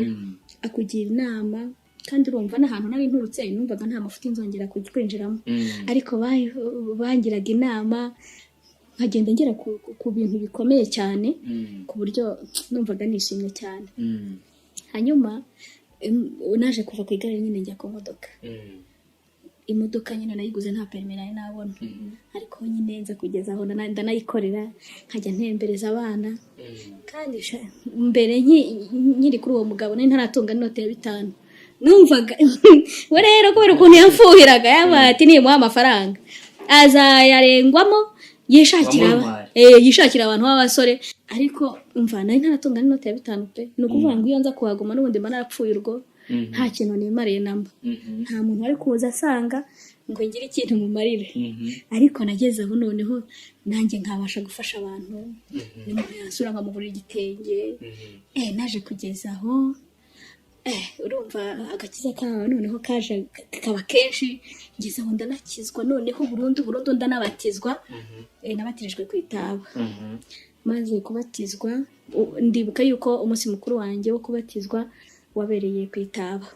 akugira inama kandi urumva n'ahantu nari nturutse numvaga nta mafuti nzongera kwinjiramo ariko bangiraga inama nkagenda ngera ku bintu bikomeye cyane ku buryo numvaga nishimye cyane hanyuma naje kuva ku igare nyine njya ku modoka imodoka nyine nayiguze nta permis nari nabona ariko nyine nza kugeza aho ndanayikorera nkajya ntembereza abana kandi mbere nkiri kuri uwo mugabo nari ntaratunga inote ya 5 numvaga we rero kubera ukuntu yamfuhiraga yabati nimuha amafaranga azayarengwamo yishakira abantu b'abasore ariko umva nari ntaratunga n'inote ya 5 pe no kuvuga ngo iyo nza kuhaguma n'ubundi mba narapfuye urwo nta kintu nimariye namba nta muntu ari kuza asanga ngo ngire ikintu mumarire ariko nageze aho noneho nanjye nkabasha gufasha abantu yansura nkamugurira igitenge naje kugeza aho urumva agakiza kawe noneho kaje kaba kenshi ngeze aho ndanakizwa noneho burundu ndanabatizwa nabatirijwe kwitaba maze kubatizwa ndibuka yuko umunsi mukuru wanjye wo kubatizwa wabereye kwitaba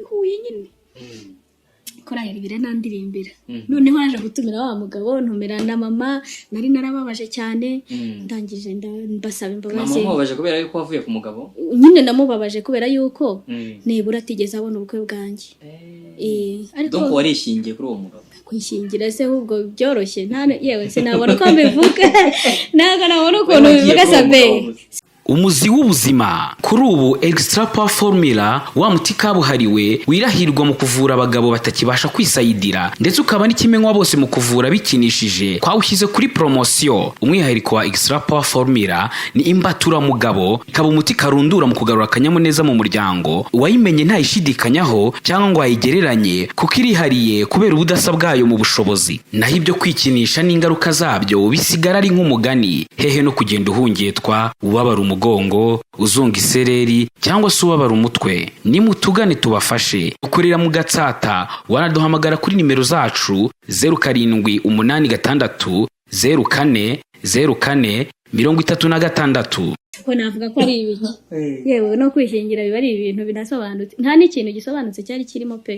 Huye nyine korari bire nandirimbira noneho naje gutumira wa mugabo ntumira na mama nari narababaje cyane ndangije mbasaba imbabazi mama wabaje kubera yuko wavuye ku mugabo nyine namubabaje kubera yuko nibura atigeze abona ubukwe bwanjye ariko donc warishingiye kuri uwo mugabo kwishingira se ahubwo byoroshye nta yewe sinabona ko mbivuga naga nabona ukuntu bivuga sabe umuzi w'ubuzima kuri ubu extra power formula wa muti kabuhariwe wirahirwa mu kuvura abagabo batakibasha kwisayidira ndetse ukaba n'ikimenywa bose mu kuvura bikinishije twawushyize kuri promotion umwihariko wa extra power formula ni imbatura mugabo ikaba umuti karundura mu kugarura akanyamuneza mu muryango wayimenye ntayishidikanyaho cyangwa ngo ayigereranye kuko irihariye kubera ubudasa bwayo mu bushobozi naho ibyo kwikinisha n'ingaruka zabyo bisigara ari nk'umugani hehe no kugenda uhungetwa ubabara umugongo uzunga isereri cyangwa se ubabara umutwe nimutugane tubafashe ukorera mu Gatsata wanaduhamagara kuri nimero zacu 0786 04 34 ko navuga ko ari ibiki yewe no kwishingira biba ari ibintu binasobanutse nta n'ikintu gisobanutse cyari kirimo pe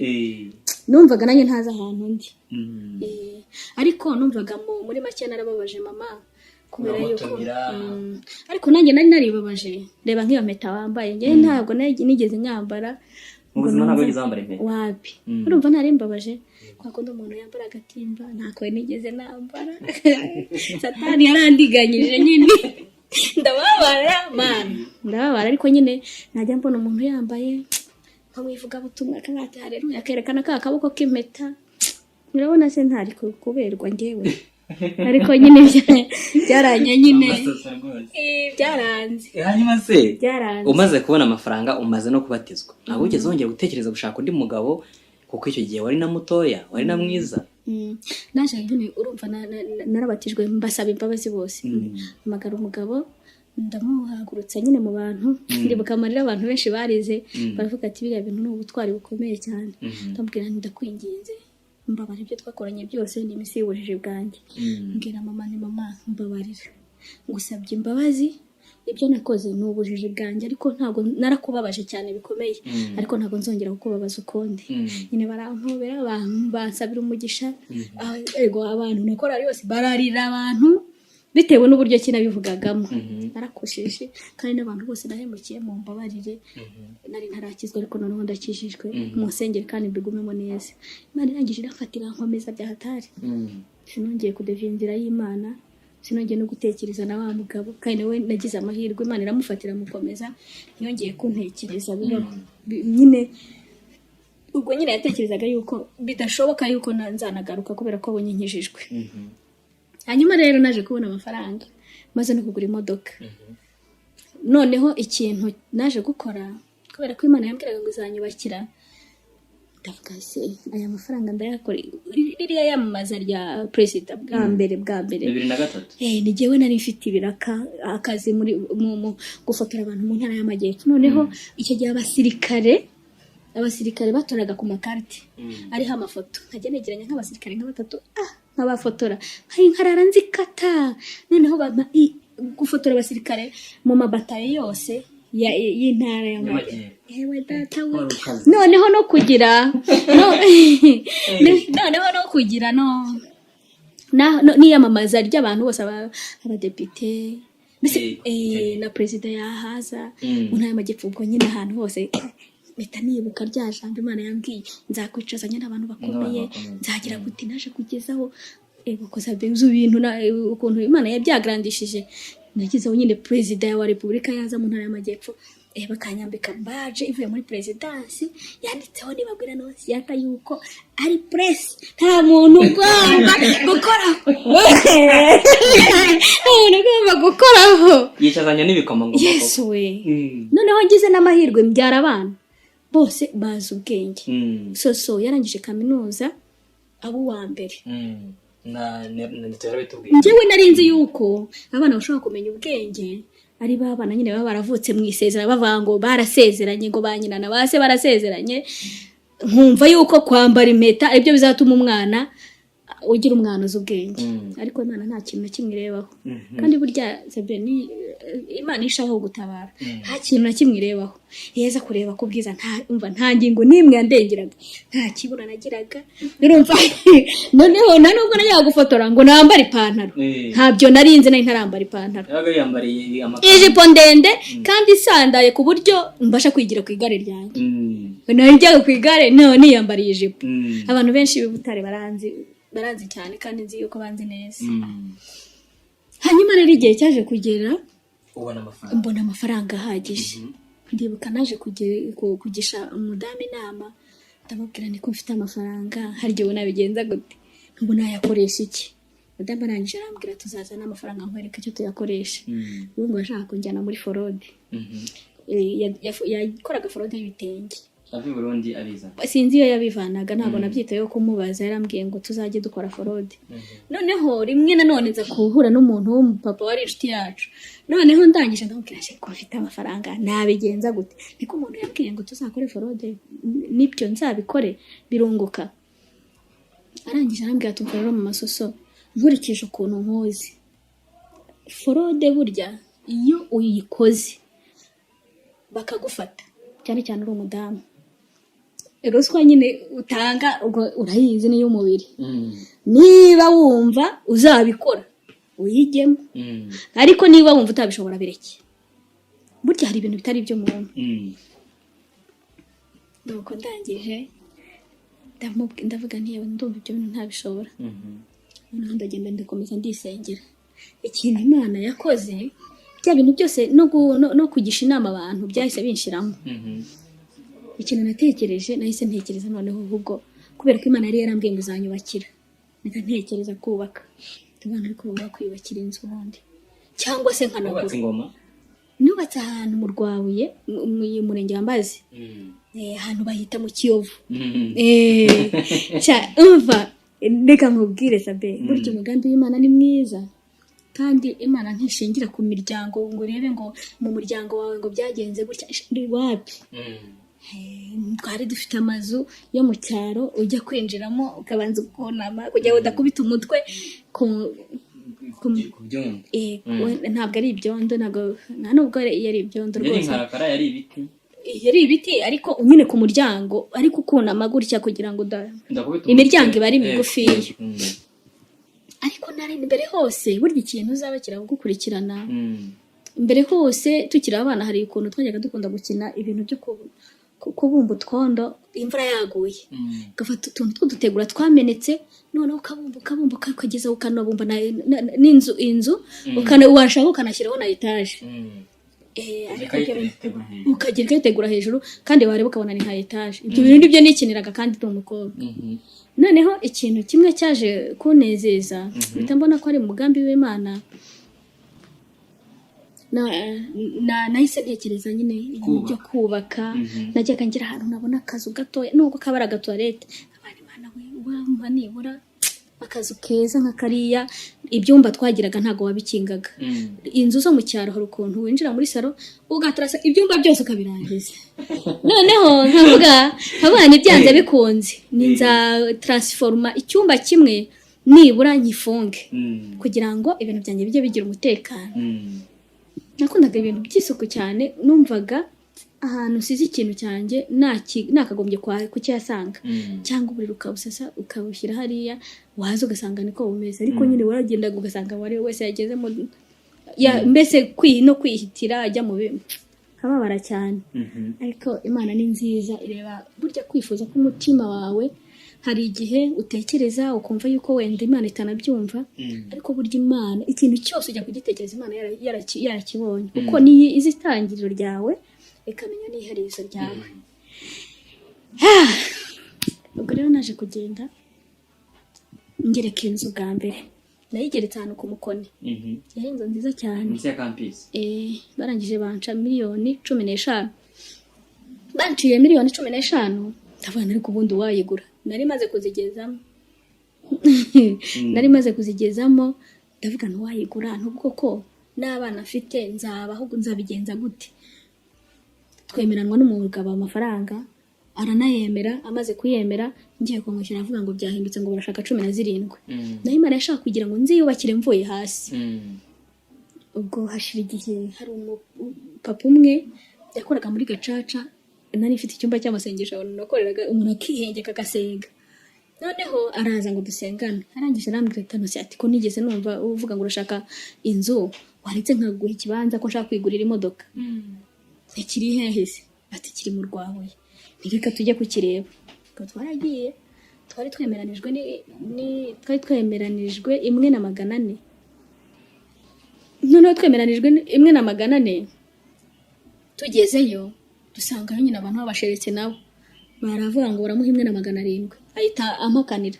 numvaga nanjye ntaza ahantu ndi ariko numvaga muri make narababaje mama kubera yuko ariko nanjye nari naribabaje reba nk'iyo mpeta wambaye nge ntabwo nigeze nyambara ubuzima ntabwo yizambara impeta wapi urumva ntari mbabaje kwa kundi umuntu yambara agatimba ntako nigeze nambara satani yarandiganyije nyine ndababara ariko nyine najya mbona umuntu yambaye nkamwivuga butumwa kangate haleluya kerekana ka kaboko k'impeta urabona se ntari kuberwa ngewe ariko nyine byaranye nyine byaranze hanyuma se umaze kubona amafaranga umaze no kubatizwa ntabwo ugeze wongera gutekereza gushaka undi mugabo kuko icyo gihe wari na mutoya wari na mwiza naje nyine urumva narabatijwe mbasaba imbabazi bose amagara umugabo ndamuhagurutsa nyine mu bantu ndibuka amarira abantu benshi barize baravuga ati biriya bintu ni ubutwari bukomeye cyane ndamubwira ndakwinginze mbabara ibyo twakoranye byose ni imisi y'ubujiji bwanjye mbwira mama ni mama mbabarira ngusabye imbabazi ibyo nakoze ni ubujiji bwanjye ariko ntabwo narakubabaje cyane bikomeye ariko ntabwo nzongera kukubabaza ukundi nyine barampobera bansabira umugisha ego abantu nakora yose bararira abantu bitewe n'uburyo kinabivugagamo narakosheshe kandi n'abantu bose nahemukiye mu mbabarire nari ntarakizwa ariko noneho ndakishijwe mu nsengero kandi mbigumemo neza Imana irangije irafatira nkomeza bya hatari sinongeye kudevinzira y'Imana sinongeye no gutekereza na wa mugabo kandi we nagize amahirwe Imana iramufatira mukomeza yongeye kuntekereza nyine ubwo nyine yatekerezaga yuko bidashoboka yuko nanzanagaruka kubera ko abonye nkijijwe hanyuma rero naje kubona amafaranga maze no kugura imodoka noneho ikintu naje gukora kubera ko Imana yambwiraga ngo izanyubakira ndavuga se aya mafaranga ndayakora ririya yamamaza rya president bwa mbere 2003 ni jewe nari mfite ibiraka akazi muri mu gufotora abantu mu ntara y'amajyepfo noneho icyo gihe abasirikare batoraga ku makarti ariho amafoto nkagenegeranya nk'abasirikare nk'abatatu nk'abafotora hari nkarara nzikata noneho gufotora abasirikare mu mabataye yose y'intara y'amajyepfo ewe data we noneho no kugira niyamamaza ry'abantu bose abadepite na president yahaza mu ntara y'amajyepfo ubwo nyine ahantu hose mpita nibuka rya jambo Imana yambwiye nzakwicazanya n'abantu bakomeye nzagira guti naje kugezaho gukoza benzo bintu ukuntu Imana yabyagrandishije nagizeho nyine president wa Republika yaza mu ntara y'amajyepfo bakanyambika badge ivuye muri presidansi yanditseho nibabwira n'abasiyata yuko ari press nta muntu ugomba gukoraho yicazanya n'ibikomangoma Yesu we noneho ngize n'amahirwe mbyara abana bose bazi ubwenge so yarangije kaminuza abo wa mbere njyewe narinzi yuko abana bashobora kumenya ubwenge ari babana nyine baba baravutse mu isezerano bavuga ngo barasezeranye ngo banyina na base barasezeranye nkumva yuko kwambara impeta aribyo bizatuma umwana ugira umwana uzi ubwenge ariko Imana nta kintu na kimwe irebaho kandi burya Zebeni Imana ishaho gutabara nta kintu na kimwe irebaho yeza kureba ko bwiza nta ngingo nimwe yandengeraga nta kibura nagiraga urumva noneho nubwo najya gufotora ngo nambare ipantaro ntabyo narinze nari ntarambara ipantaro yambariye ijipo ndende kandi isandaye ku buryo mbasha kwigira ku igare ryanjye najyaga ku igare none yambariye ijipo abantu benshi b'Ibutare baranzi cyane kandi nzi yuko banzi neza hanyuma rero igihe cyaje kugera mbona amafaranga ahagije ndibuka naje kugisha umudamu inama ndamubwira niko mfite amafaranga hari igihe nabigenza gute ngo nayakoresha iki mudamu arangije arambwira tuzazana amafaranga nkwereka icyo tuyakoresha ubu ngo ashaka kunjyana muri forode yakoraga forode y'ibitenge avi Burundi abiza sinzi iyo yabivanaga ntabwo nabyitayeho kumubaza yarambwiye ngo tuzajye dukora forode noneho rimwe nanone nza kuhura n'umuntu w'umupapa wari inshuti yacu noneho ndangije ndamubwira ko mfite amafaranga nabigenza gute niko umuntu yabwiye ngo tuzakore forode nibyo nzabikore birunguka arangije arambwira tukorera mu masoso nkurikije ukuntu nkoze forode burya iyo uyikoze bakagufata cyane cyane uri umudamu ruswa nyine utanga urayizi niyo umubiri niba wumva uzabikora uyigemo ariko niba wumva utabishobora bireke burya hari ibintu bitari byo muntu nuko ndangije ndavuga ntiyewe ndumva ibyo bintu ntabishobora noneho ndagenda ndakomeza ndisengera ikintu Imana yakoze bya bintu byose no kugisha inama abantu byahise binshiramo ikintu natekereje nahise ntekereza noneho ahubwo kubera ko Imana yari yarambwiye ngo izanyubakira nika ntekereza kubaka tubana ariko kwiyubakira inzu wundi cyangwa se nkanagura nubatse ahantu mu Rwabuye mu murenge wa Mbazi ahantu bahita mu Kiyovu umva reka nkubwire Sabe burya umugambi w'Imana ni mwiza kandi Imana ntishingira ku miryango ngo urebe ngo mu muryango wawe ngo byagenze gutya wapi twari dufite amazu yo mu cyaro ujya kwinjiramo ukabanza ukunama kugira ngo udakubita umutwe ku byondo ntabwo ari ibyondo nta nubwo yari ibyondo rwose yari ibiti ariko nyine ku muryango ariko ukunama gutya kugira ngo imiryango iba ari migufiya ariko nari imbere hose burya ikintu uzaba kiragukurikirana imbere hose tukiri abana hari ukuntu twajyaga dukunda gukina ibintu byo kubumba utwondo imvura yaguye ugafata utuntu tw'udutegura twamenetse noneho ukabumba ukageza ukanabumba n'inzu washaka ukanashyiraho na etaje ukagira ukayitegura hejuru kandi wareba ukabona ni nka etaje ibyo bintu nibyo nikiniraga kandi ndi umukobwa noneho ikintu kimwe cyaje kunezeza mpita mbona ko ari umugambi w'Imana nahise ntekereza nyine ibintu byo kubaka najyaga ngira ahantu nabona akazu gatoya nubwo kabara agatoilette abandi Imana wampa nibura akazu keza nka kariya ibyumba twagiraga ntago wabikingaga inzu zo mu cyaro hari ukuntu winjira muri salo ugatrasa ibyumba byose ukabirangiza noneho nkavuga abana ibyanze bikunze ninza transforma icyumba kimwe nibura nyifunge kugira ngo ibintu byanjye bijye bigira umutekano nakundaga ibintu by'isuku cyane numvaga ahantu usize ikintu cyanjye nakagombye kucyasanga cyangwa uburiro ukabusasa ukabushyira hariya waza ugasanga niko bumeze ariko nyine waragendaga ugasanga wari wese yagezemo mbese no kwihitira ajya mu kababara cyane ariko Imana ni nziza ireba burya kwifuza k'umutima wawe hari igihe utekereza ukumva yuko wenda Imana itanabyumva ariko burya Imana ikintu cyose ujya kugitekereza Imana yarakibonye kuko niyi izi itangiriro ryawe ikamenya n'iharizo ryawe. Ubwo rero naje kugenda ngereka inzu bwa mbere, nayigeretse ahantu ku Mukoni. Yari inzu nziza cyane munsi ya campus. Barangije banca miliyoni 15. Banciye miliyoni 15, ndavuga nari kubundi wayigura. Nari maze kuzigezamo ndavuga ntiwayigura nubwo ko n'abana afite nzaba ahubwo nzabigenza gute. Twemeranwa n'umugabo amafaranga aranayemera, amaze kuyemera ngiye kumwishyura avuga ngo byahindutse ngo barashaka 17. Nayo Imana yashaka kugira ngo nziyubakire mvuye hasi. Ubwo hashira igihe hari papa umwe yakoraga muri Gacaca, nari mfite icyumba cy'amasengesho nakoreraga, umuntu akihengeka agasenga. Noneho araza ngo dusengane, arangije arambwira ati ko nigeze numva uvuga ngo urashaka inzu, waretse nkaguha ikibanza ko nshaka kwigurira imodoka. Ikiri hehe se? Ati kiri mu Rwahuye. Nireka tujye kukireba. Ngo twaragiye, twari twemeranijwe 1,400. Noneho twemeranijwe 1,400, tugezeyo dusanga nyine abantu babasheretse nabo baravuga ngo baramuha 1,700. Ahita amakanira,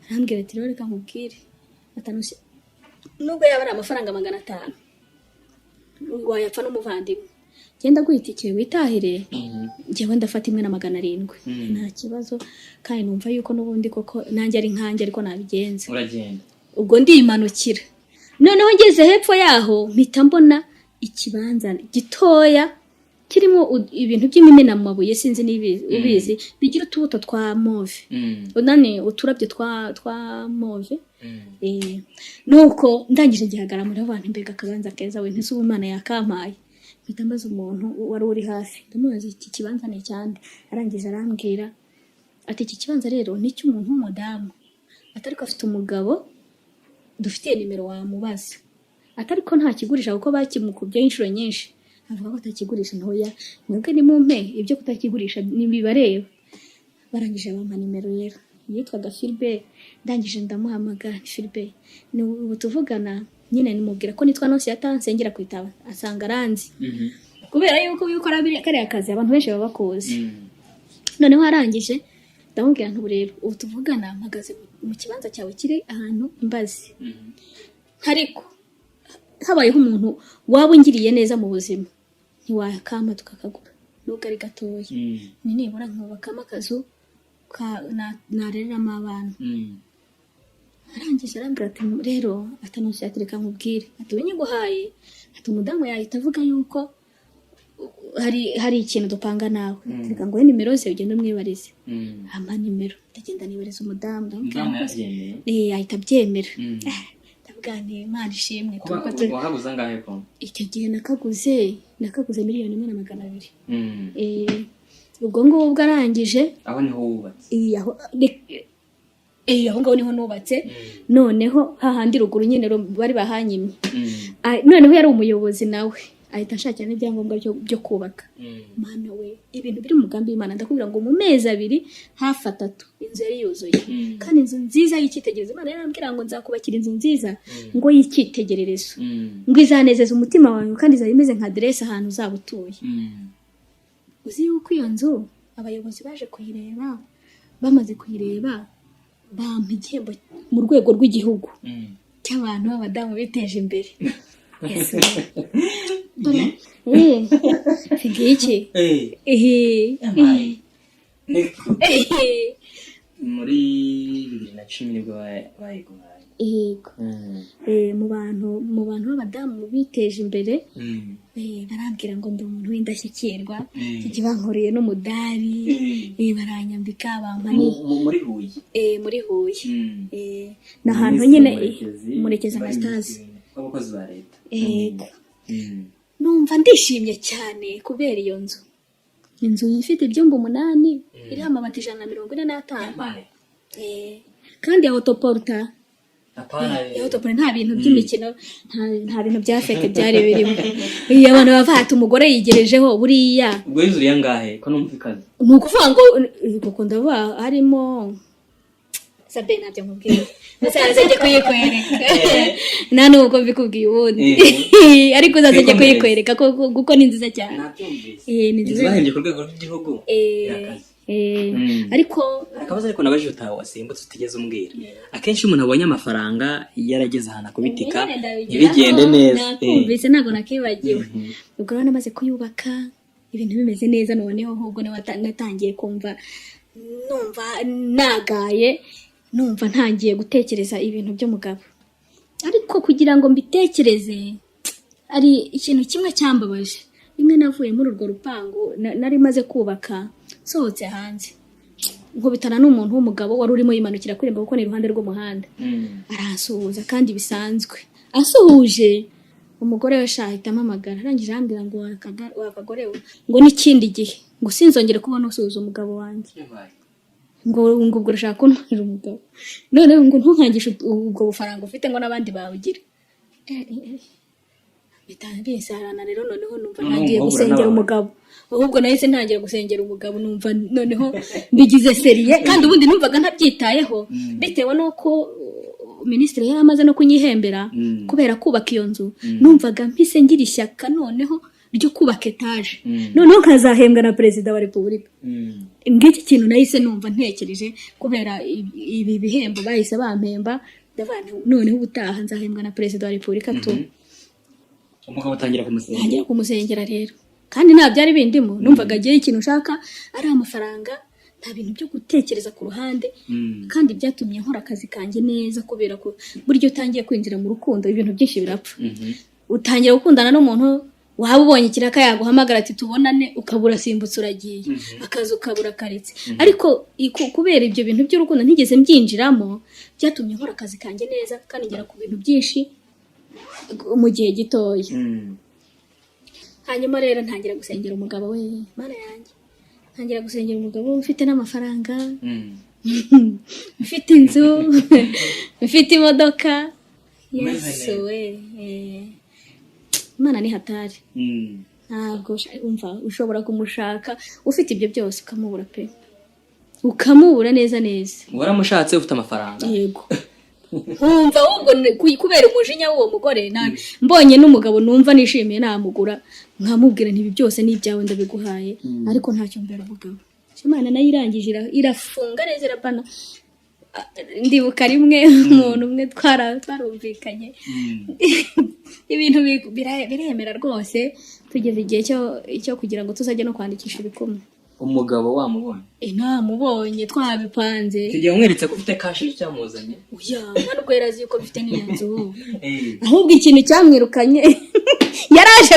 arambwira ati reka nkubwire atanushye nubwo yaba ari amafaranga 500 wayapfa n'umuvandimwe, genda guhitike witahire, njyewe ndafata 1,700 nta kibazo, kandi numva yuko nubundi koko nanjye ari nkanjye ariko nabigenza. Uragenda ubwo ndimanukira. Noneho ngeze hepfo yaho mpita mbona ikibanza gitoya kirimo ibintu by'imimena mu mabuye, sinzi nibizi ubizi, bigira utubuto twa move. Unane uturabye twa move. Nuko ndangije gihagara muri abantu mbega kabanza keza we ntise Imana yakampaye. Mpita mbaza umuntu wari uri hafi, ndamubaza iki kibanza ne cyane. Arangije arambwira ati iki kibanza rero ni cy'umuntu w'umudamu, atari ko afite umugabo, dufitiye nimero wamubaza, atari ko nta kigurisha kuko bakimukubye inshuro nyinshi. Avuga ko atakigurisha ntoya, mwebwe ni mumpe ibyo kutakigurisha nibibareba. Barangije bampa nimero rero, yitwaga Philbert. Ndangije ndamuhamagara, Philbert ni ubu tuvugana, nyine nimubwira ko nitwa Nonsi yatanse kwitaba, asanga aranzi. Kubera yuko kariya kazi abantu benshi baba bakoze. Noneho arangije ndamubwira nti rero ubu tuvugana mpagaze mu kibanza cyawe kiri ahantu Imbazi. Ariko habayeho umuntu waba ungiriye neza mu buzima, ntiwakama tukakagura nubwo ari gatoya, ni nibura nkubakamo akazu narereramo abana. Arangije arambwira ati rero atanushyatireka nkubwire, ati wenyiguhaye, ati umudamu yahita avuga yuko hari ikintu dupanga nawe, reka ngo nimero ze ugende umwibarize. Ampa nimero, ndagenda nibariza umudamu, ahita abyemera. Ndabwaniye Imana ishimwe tuko wahaguza ngahe ko icyo gihe nakaguze 1,200,000. Ubwo ngubwo arangije aho niho wubatse. Aho ngaho niho nubatse. Noneho hahandi ruguru nyine bari bahanyimye. Noneho yari umuyobozi nawe ahita ashakira n'ibyangombwa byo kubaka. Mana we, ibintu biri mu mugambi w'Imana, ndakubwira ngo mu mezi 2 hafi 3 inzu yari yuzuye, kandi inzu nziza y'icyitegererezo. Imana yarambwira ngo nzakubakira inzu nziza ngo y'icyitegererezo, ngo izanezeza umutima wawe kandi izaba imeze nka adresse ahantu uzaba utuye. Uzi yuko iyo nzu abayobozi baje kuyireba, bamaze kuyireba bampa igihembo mu rwego rw'igihugu cy'abantu b'abadamu biteje imbere. Singiki muri 2010 nibwo bayiguhaye. Mu bantu b'abadamu biteje imbere, barambwira ngo ndi umuntu w'indashyikirwa, iki bankoreye n'umudari, baranyambika bampa muri Huye. Muri Huye n'ahantu nyine Murekezi Anastase, abakozi ba leta. Numva ndishimye cyane kubera iyo inzu ifite ibyumba 8, iri amabati 145. Kandi autoporta nta bintu by'imikino, nta bintu bya fete byari birimo. Abantu bavata umugore yigerejeho buriya. Ubwo yuzuri yangahe ko numvikaze? Nukuvuga ngo kuko ndaba harimo sabe nabyo nkubwiye uzazajya kuyikwereka nta nubwo mbikubwiye ubundi ariko uzazajya kuyikwereka kuko ni nziza cyane ni nziza bahembye ku rwego rw'igihugu ariko akabazo ariko nabajije utawe wasimbutse utigeze umbwira akenshi umuntu abonye amafaranga yarageze ahantu akubitika ntibigende neza nakumvise ntabwo nakibagiwe ubwo rero namaze kuyubaka ibintu bimeze neza noneho ahubwo natangiye kumva numva nagaye numva ntangiye gutekereza ibintu by'umugabo ariko kugira ngo mbitekereze ari ikintu kimwe cyambabaje rimwe navuye muri urwo rupangu nari maze kubaka sohotse hanze nkubitana n'umuntu w'umugabo wari urimo yimanukira kuremba kuko ni iruhande rw'umuhanda arasuhuza kandi bisanzwe asuhuje umugore we shahita amamagara arangije arambwira ngo wakagore we ngo n'ikindi gihe ngo sinzongere kubona usuhuza umugabo wanjye ngo ubwo urashaka kuntwara umugabo none ngo ntunkangishe ubwo bufaranga ufite ngo n'abandi bawugira bitangisarana rero noneho numva ntagiye gusengera umugabo ahubwo nahise ntangira gusengera umugabo numva noneho mbigize seriye kandi ubundi numvaga ntabyitayeho bitewe nuko minisitiri yari amaze no kunyihembera kubera kubaka iyo nzu numvaga mpise ngira ishyaka noneho ryo kubaka etaje noneho nkazahembwa na perezida wa repubulika ngiki kintu nahise numva ntekereje kubera ibi bihembo bahise bampemba noneho ubutaha nzahembwa na perezida wa repubulika tu umugabo utangira kumusengera rero kandi nta byari bindimo numvaga agiye ikintu ushaka ari amafaranga nta bintu byo gutekereza ku ruhande kandi byatumye nkora akazi kanjye neza kubera ko buryo utangiye kwinjira mu rukundo ibintu byinshi birapfa utangira gukundana n'umuntu waba ubonye ikiraka yaguhamagara ati tubonane ukabura simbutse uragiye akazi ukabura karetse ariko kubera ibyo bintu by'urukundo ntigeze mbyinjiramo byatumye nkora akazi kanjye neza kandi ngera ku bintu byinshi mu gihe gitoya hanyuma rero ntangira gusengera umugabo we mana yanjye ntangira gusengera umugabo ufite n'amafaranga ufite inzu ufite imodoka yesu we Imana ni hatari ntabwo umva ushobora kumushaka ufite ibyo byose ukamubura pe ukamubura neza waramushatse ufite amafaranga yego umva ahubwo kubera umujinya w'uwo mugore mbonye n'umugabo numva nishimiye namugura nkamubwira ntibi byose ni ibyawe ndabiguhaye ariko ntacyo mbera umugabo Imana nayo irangije irafunga neza irabana ndibuka rimwe umuntu umwe twarumvikanye ibintu biremera rwose tugeze igihe cyo kugira ngo tuzajye no kwandikisha ibikumwe umugabo wamubonye namubonye twabipanze tugiye umweretse ko ufite kashi cyamuzanye ntabwo yarazi yuko bifite n'iyo nzu ahubwo ikintu cyamwirukanye yaraje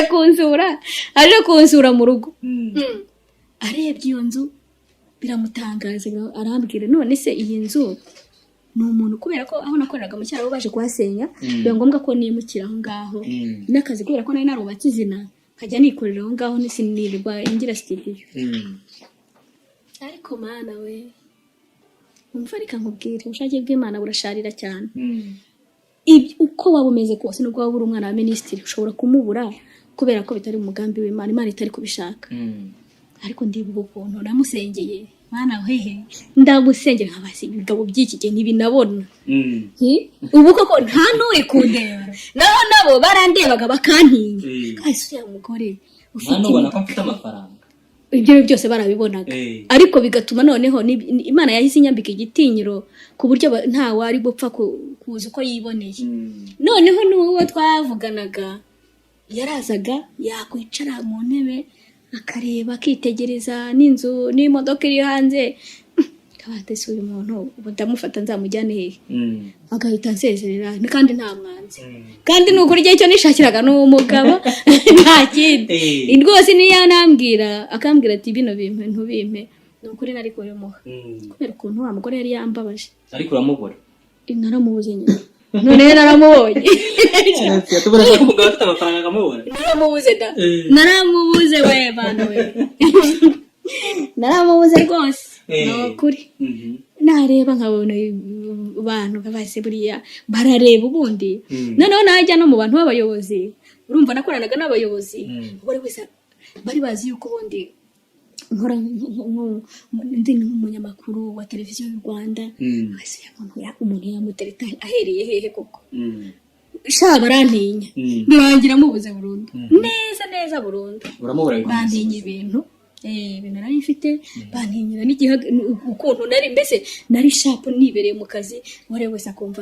kunsura mu rugo arebye iyo nzu biramutangaza arambwira none se iyi nzu ni umuntu kubera ko aho nakoreraga mu cyaro baje kuhasenya biba ngombwa ko nimukira aho ngaho n'akazi kubera ko nari narubatse izina nkajya nikorera aho ngaho sinirwa ingira studio ariko mana we umva reka nkubwire ubushake bw'Imana burasharira cyane uko waba umeze kose nubwo waba uri umwana wa minisitiri ushobora kumubura kubera ko bitari umugambi w'Imana Imana itari kubishaka ariko ndibuka ukuntu namusengeye Mana hehe ndagusengera nkabasi ibigabo by'iki gihe ntibinabona ubu koko nta n'uri kundeba nabo barandebaga bakantinya kasi ya mugore ufite ubona ko afite amafaranga ibyo byose barabibonaga ariko bigatuma noneho Imana yahise inyambika igitinyiro ku buryo nta wari gupfa kuza uko yiboneye noneho n'uwo twavuganaga yarazaga yakwicara mu ntebe akareba akitegereza n'inzu n'imodoka iri hanze kabatese uyu muntu ndamufata nzamujyane hehe agahita nsezerera kandi nta mwanzi kandi n'ukuri igihe cyo nishakiraga n'umugabo nta kindi rwose niyo anambwira akambwira ati bino bintu bimpe n'ukuri nari kubimuha kubera ukuntu wa mugore yari yambabaje ariko uramubura naramubuze nyine none naramubonye tubona ko umugabo afite amafaranga akamubura naramubuze we bana we naramubuze rwose n'ukuri nareba nkabona abantu babase buriya barareba ubundi noneho najya no mu bantu b'abayobozi urumva nakoranaga n'abayobozi buri wese bari bazi yuko ubundi nkora ndi nk'umunyamakuru wa televiziyo y'u Rwanda wese umuntu yamutereta ahereye hehe koko sha barantinya birangira mubuze burundu neza burundu bantinya ibintu nari mfite bantinyira n'igihaga ukuntu nari mbese nari sharp nibereye mu kazi wari wese akumva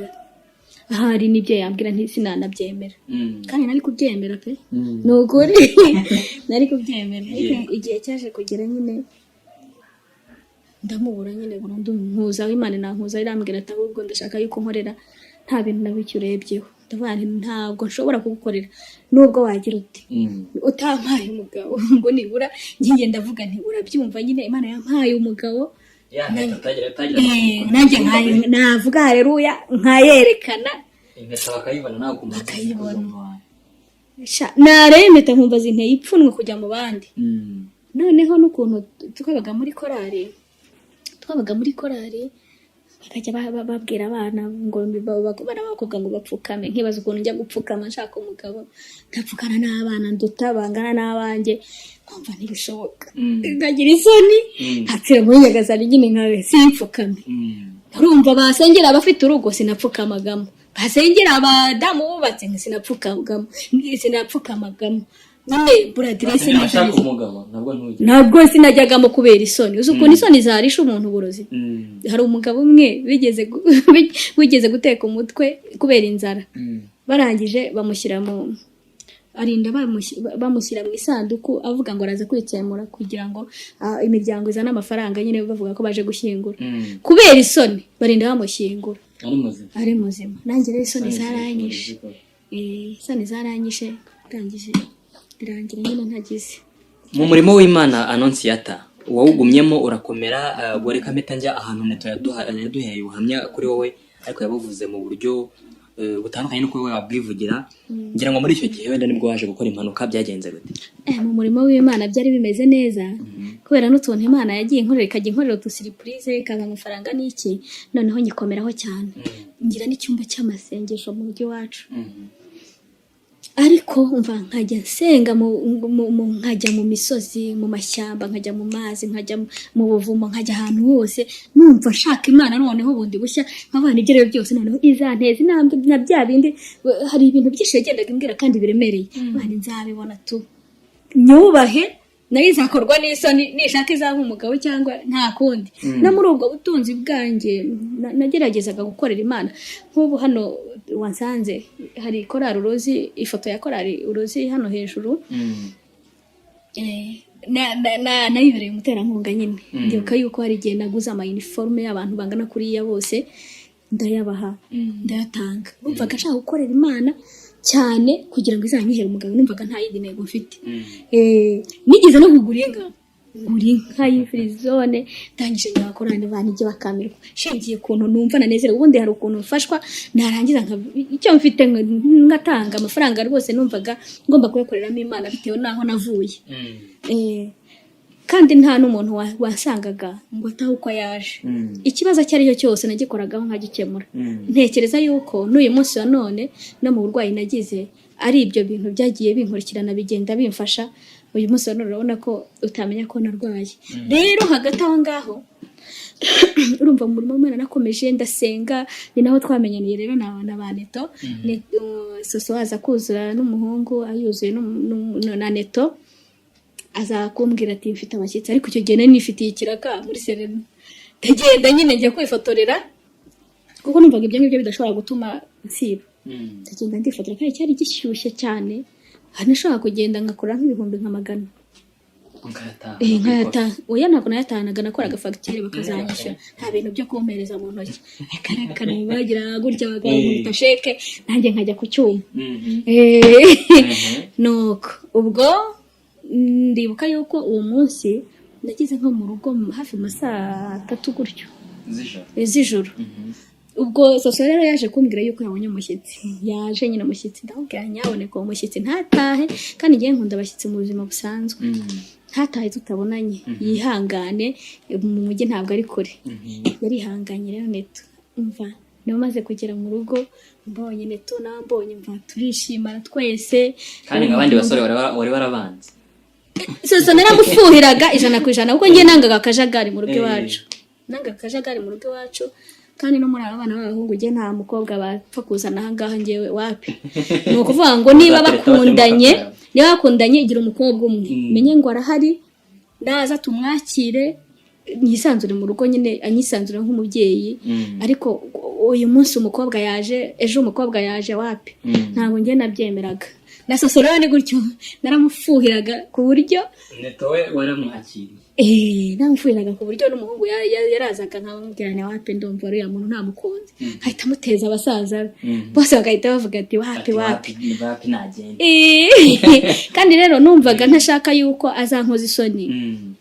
ahari nibyo yambwira ntisinanabyemera kandi nari kubyemera pe nukuri nari kubyemera igihe cyaje kugera nyine ndamubura nyine burundu nkuza w'Imana nankuza irambwira ati ahubwo ndashaka yuko nkorera nta bintu nabicyo urebyeho ndavuga ntabwo nshobora kugukorera nubwo wagira uti utampaye umugabo ngo nibura ngiye ndavuga nti urabyumva nyine Imana yampaye umugabo nanjye navuga haleluya nkayerekana impeta bakayibona ntabwo bakayibona naremeta nkumva zinteye ipfunwe kujya mu bandi noneho n'ukuntu twabaga muri korari bakajya babwira abana ngo bakobwa ngo bapfukame nkibaza ukuntu njya gupfukama nshaka umugabo ndapfukana n'abana nduta bangana n'abanjye nkumva ntibishoboka ndagira isoni hatira muri Nyagasani nyine nkawe simpfukame urumva basengera abafite urugo sinapfukamagamo basengera abadamu bubatse sinapfukamagamo nyine buradirese nashaka umugabo ntabwo sinajyagamo kubera isoni uzi ukuntu isoni zarisha umuntu uburozi hari umugabo umwe wigeze guteka umutwe kubera inzara barangije bamushyira bamushyira mu isanduku avuga ngo araza kwitsemura kugira ngo imiryango izane amafaranga nyine bavuga ko baje gushyingura kubera isoni barinda bamushyingura ari muzima nanjye rero isoni zaranyishe rangije birangira nyine ntagize mu murimo w'Imana Anonsiyata wawugumyemo urakomera goreka mpeta njya ahantu Neto yaduhaye ubuhamya kuri wowe ariko yabuvuze mu buryo butandukanye nuko wowe wabwivugira ngira ngo muri icyo gihe wenda nibwo waje gukora impanuka byagenze gute mu murimo w'Imana byari bimeze neza kubera n'utuntu Imana yagiye inkorera ikajya inkorera utusiripurize ikaza amafaranga n'iki noneho nyikomeraho cyane ngira n'icyumba cy'amasengesho mu rugo iwacu ariko umva nkajya nsenga nkajya mu misozi mu mashyamba nkajya mu mazi nkajya mu buvumo nkajya ahantu hose numva nshaka Imana noneho bundi bushya nkabana ibyo rero byose noneho izanteza intambwe na bya bindi hari ibintu byinshi yagendaga imbwira kandi biremereye bane nzabibona tu nyubahe nayo izakorwa n'isoni nishaka izaba umugabo cyangwa nta kundi no muri ubwo butunzi bwanjye nageragezaga gukorera Imana nk'ubu hano wansanze hari korari urozi ifoto ya korari urozi hano hejuru nayibereye umuterankunga nyine ndibuka yuko hari igihe naguze uniforme y'abantu bangana kuriya bose ndayabaha ndayatanga numvaga nshaka gukorera Imana cyane kugira ngo izanyihere umugabo numvaga nta yindi ntego mfite nigeze no kugura inka y'ifrizone tangije nyabakorane banije bakamirwa shingiye kuntu numva nanezerewe ubundi hari ukuntu mfashwa narangiza icyo mfite ngatanga amafaranga rwose numvaga ngomba kuyakoreramo Imana bitewe naho navuye kandi nta n'umuntu wasangaga ngo ataho uko yaje ikibazo cyari cyo cyose nagikoragaho nkagikemura ntekereza yuko n'uyu munsi wa none no mu burwayi nagize ari ibyo bintu byagiye binkurikirana bigenda bimfasha uyu munsi wa none urabona ko utamenya ko narwaye rero hagati aho ngaho urumva mu murimo w'Imana nakomeje ndasenga ni naho twamenyaniye rero na ba Neto soso aza kuzura n'umuhungu ayuzuye na Neto aza kumbwira ati mfite abashyitsi ariko icyo gihe nari nifitiye ikiraka muri Serena ndagenda nyine njya kwifotorera kuko numvaga ibyo ngibyo bidashobora gutuma nsiba ndagenda ndifotora kandi cyari gishyushye cyane nashobora kugenda ngakora nk'ibihumbi nka 100 nkayata oya ntabwo nayatanaga nakoraga fagitire bakazanyishyura nta bintu byo kumpereza mu ntoki karekare bagira gutya bagahita sheke nanjye nkajya ku cyuma nuko ubwo ndibuka yuko uwo munsi nagize nko mu rugo hafi masaa 3 gutyo z'ijoro ubwo soso rero yaje kumbwira yuko yabonye umushyitsi yaje nyine umushyitsi ndamubwira nyaboneka uwo mushyitsi ntatahe kandi ngiye nkunda abashyitsi mu buzima busanzwe ntatahe tutabonanye yihangane mu mujyi ntabwo ari kure yarihanganye rero Neto umva niba maze kugera mu rugo mbonye Neto nambonye mva turishimana twese kandi abandi basore wari warabanze soso naramufuhiraga 100% kuko ngiye nangaga akajagari mu rugo iwacu nangaga akajagari mu rugo iwacu kandi no muri abana b'abahungu ngiye nta mukobwa bapfa kuzana ahangaha ngewe wapi ni ukuvuga ngo niba bakundanye igira umukobwa umwe menye ngo arahari ndaza tumwakire nisanzure mu rugo nyine anyisanzure nk'umubyeyi ariko uyu munsi umukobwa yaje ejo umukobwa yaje wapi ntabwo ngiye nabyemeraga na soso rero ni gutyo naramufuhiraga ku buryo Neto we waramwakiriye namufuhiraga ku buryo n'umuhungu yarazaga nkamubwirane wapi ndumva ariya muntu ntamukunze ahita amuteza abasaza bose bagahita bavuga ati wapi nagenda kandi rero numvaga ntashaka yuko azankoza isoni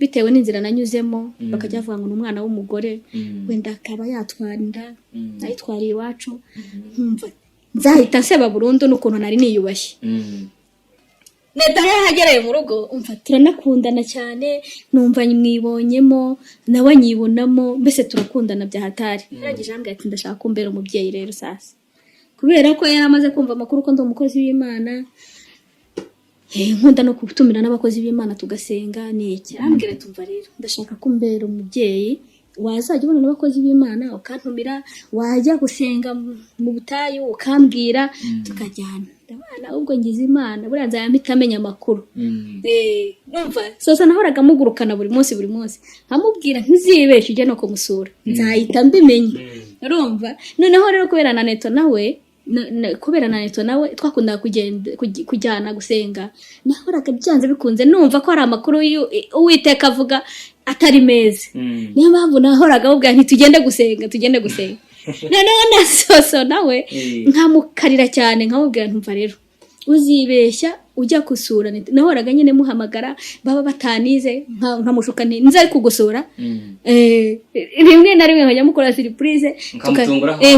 bitewe n'inzira nanyuzemo bakajya bavuga ngo n'umwana w'umugore wenda akaba yatwanda ayitwariye iwacu nkumva nzahita nseba burundu n'ukuntu nari niyubashye Neta yahagereye mu rugo umva turanakundana cyane numva mwibonyemo nawe nyibonamo mbese turakundana bya hatari yaragije ambwira ati ndashaka kumbera umubyeyi rero sasa kubera ko yaramaze kumva amakuru ko ndi umukozi w'Imana nkunda no kutumira n'abakozi b'Imana tugasenga niki ambwira tumva rero ndashaka kumbera umubyeyi wazajya ubona n'abakozi b'Imana ukantumira wajya gusenga mu butayu ukambwira tukajyana abana ubwo ngize Imana buriya nzayambita amenya amakuru numva sosa nahoraga mugurukana buri munsi amubwira ntuzibeshe ujye no kumusura nzahita mbimenye urumva noneho rero kubera na Neto nawe twakunda kujyana gusenga nahoraga byanze bikunze numva ko hari amakuru Uwiteka avuga atari meza niyo mpamvu nahoraga mubwira ntitugende gusenga noneho na soso nawe nkamukarira cyane nkamubwira ntumva rero uzibeshya ujya kusura nahoraga nyine muhamagara baba batanize nkamushuka nze kugusura rimwe na rimwe nkajya mukora surprise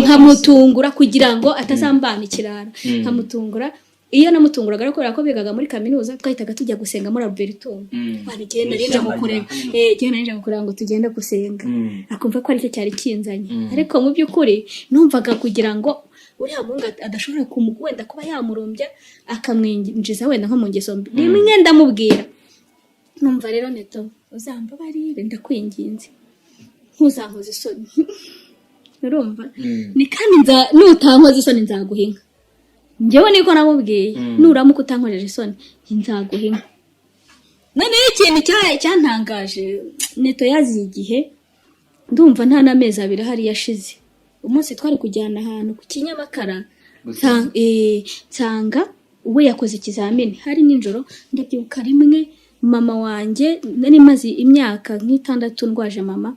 nkamutungura kugira ngo atazambana ikirara nkamutungura iyo namutunguraga ariko ko bigaga muri kaminuza twahitaga tujya gusenga muri Albertum barigenda narinja gukorera ngo tugende gusenga akumva ko ari cyo cyari kinzanye ariko mu by'ukuri numvaga kugira ngo uriya munga adashobora wenda kuba yamurumbya akamwinjiza wenda nko mu ngeso mbi rimwe ndamubwira numva rero Neto uzambabarire ndakwinginze ntuzankoze isoni urumva ni kandi nutankoze isoni nzaguhinga njyewe niko namubwiye nuramuka utankojeje isoni nzaguhinga noneho ikintu cyantangaje Neto yaziye igihe ndumva nta n'amezi 2 hari yashize umunsi twari kujyana ahantu ku Kinyamakara nsanga we yakoze ikizamini hari ninjoro ndabyibuka rimwe mama wanjye nari maze imyaka nk'itandatu ndwaje mama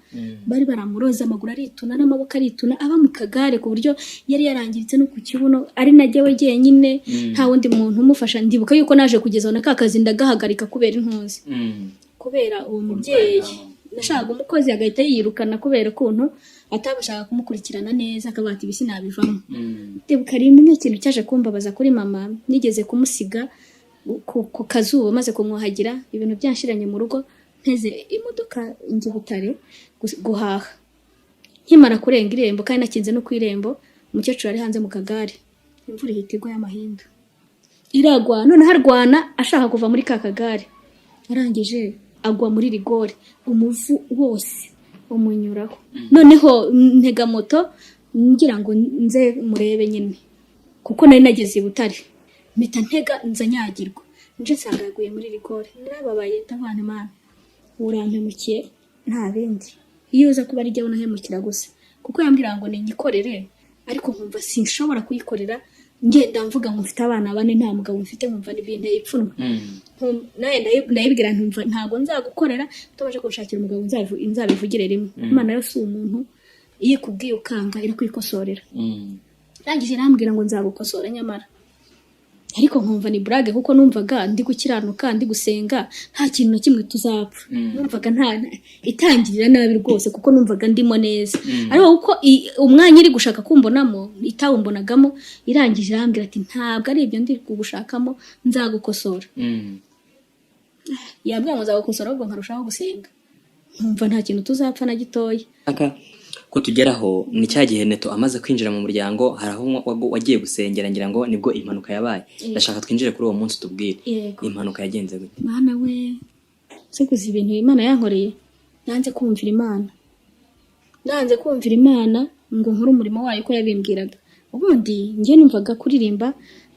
bari baramuroza amaguru arituna n'amaboko arituna aba mu kagare ku buryo yari yarangiritse no ku kibuno ari najyewe jyenyine nta wundi muntu umufasha ndibuka yuko naje kugeza na kakazi ndagahagarika kubera intunzi kubera uwo mubyeyi nashaka umukozi agahita yirukana kubera ukuntu atabashaka kumukurikirana neza akabati bisi nabivamo ndibuka rimwe ikintu cyaje kumbabaza kuri mama nigeze kumusiga ku kazuba maze kumwuhagira ibintu byanshiranye mu rugo nteze imodoka njye Butare guhaha nkimara kurenga irembo kandi nakinze no kwirembo umukecuru ari hanze mu kagare imvura ihitigo y'amahindu iragwa none harwana ashaka kuva muri ka kagare arangije agwa muri rigore umuvu wose umunyuraho noneho ntega moto ngira ngo nze murebe nyine kuko nari nageze Butare mpita ntega nzanyagirwa nje nsagaguye muri rigore narababaye ndavana Imana urampemukiye nta bindi iyo uza kuba ari jye unahemukira gusa kuko yambwira ngo ninyikorere ariko nkumva sinshobora kuyikorera ngenda mvuga ngo mfite abana 4 nta mugabo mfite nkumva n'ibinteye ipfunwe naye ndayibwira ntumva ntago nzagukorera tubaje kushakira umugabo nzabivugire rimwe Imana yo si umuntu iyo kubwiye ukanga iri kwikosorera rangije nambwira ngo nzagukosora nyamara ariko nkumva ni brage kuko numvaga ndi gukiranuka ndi gusenga nta kintu na kimwe tuzapfa numvaga nta itangirira nabi rwose kuko numvaga ndimo neza ariko uko umwanya iri gushaka kumbonamo itawumbonagamo irangije irambwira ati ntabwo ari ibyo ndi kugushakamo nzagukosora yabwiye ngo nzagukosora ahubwo nkarushaho gusenga nkumva nta kintu tuzapfa na gitoya ko tugeraho ni cya gihe Neto amaze kwinjira mu muryango haraho wagiye gusengera ngira ngo nibwo impanuka yabaye ndashaka twinjire kuri uwo munsi tubwire impanuka yagenze gute Mana we sikuzi ibintu Imana yankoreye nanze kumvira Imana ngo nkore umurimo wayo ko yabimbwiraga ubundi njye numvaga kuririmba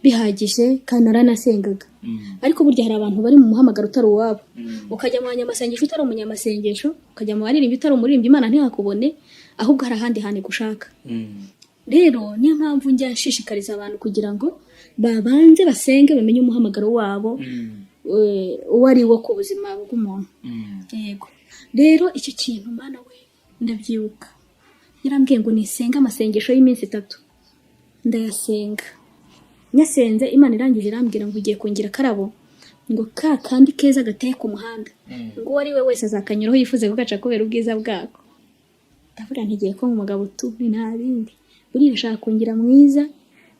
bihagije kandi naranasengaga ariko burya hari abantu bari mu muhamagaro utari uwabo ukajya mu banyamasengesho utari umunyamasengesho ukajya mu baririmba utari umuririmbyi Imana ntihakubone ahubwo hari ahandi hantu gushaka rero niyo mpamvu njya nshishikariza abantu kugira ngo babanze basenge bamenye umuhamagaro wabo wari wo ku buzima bw'umuntu yego rero icyo kintu Mana we ndabyibuka yarambwiye ngo nisenga amasengesho y'iminsi 3 ndayasenga nyasenze Imana irangije irambwira ngo ugiye kongera karabo ngo kandi keza gateye ku muhanda ngo wari we wese azakanyuraho yifuze kugaca kubera ubwiza bwako ndavuga ntigiye ko umugabo tu nta bindi buriya ashaka kungira mwiza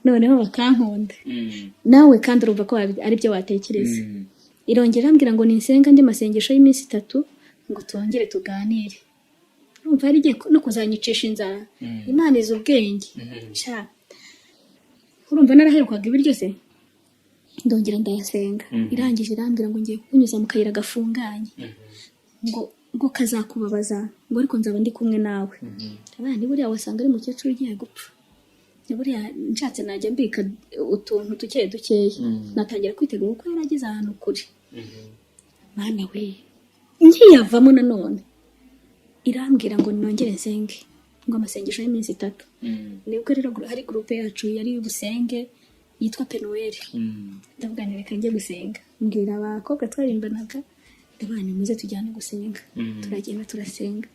noneho bakankunda nawe kandi urumva ko ari byo watekereza irongera irambwira ngo nisenga ndi masengesho y'iminsi 3 ngo tongere tuganire urumva ari giye no kuzanyicisha inzara Imana izi ubwenge sha urumva naraherukaga ibiryo se ndongera ndayasenga irangije irambwira ngo ngiye kunyuza mu kayira gafunganye ngo kazakubabaza ngo ariko nzaba ndi kumwe nawe abandi buriya wasanga ari mukecuru ugiye gupfa buriya nshatse najya mbika utuntu dukeya natangira kwitegura uko yaragize ahantu kuri Mana we nkiyavamo nanone irambwira ngo nongere nsenge ngo amasengesho y'iminsi 3 nibwo rero hari groupe yacu yari y'ubusenge yitwa Penuel ndavuga nti reka njye gusenga mbwira abakobwa twarimbanaga ndabana muze tujyane gusenga turagenda turasenga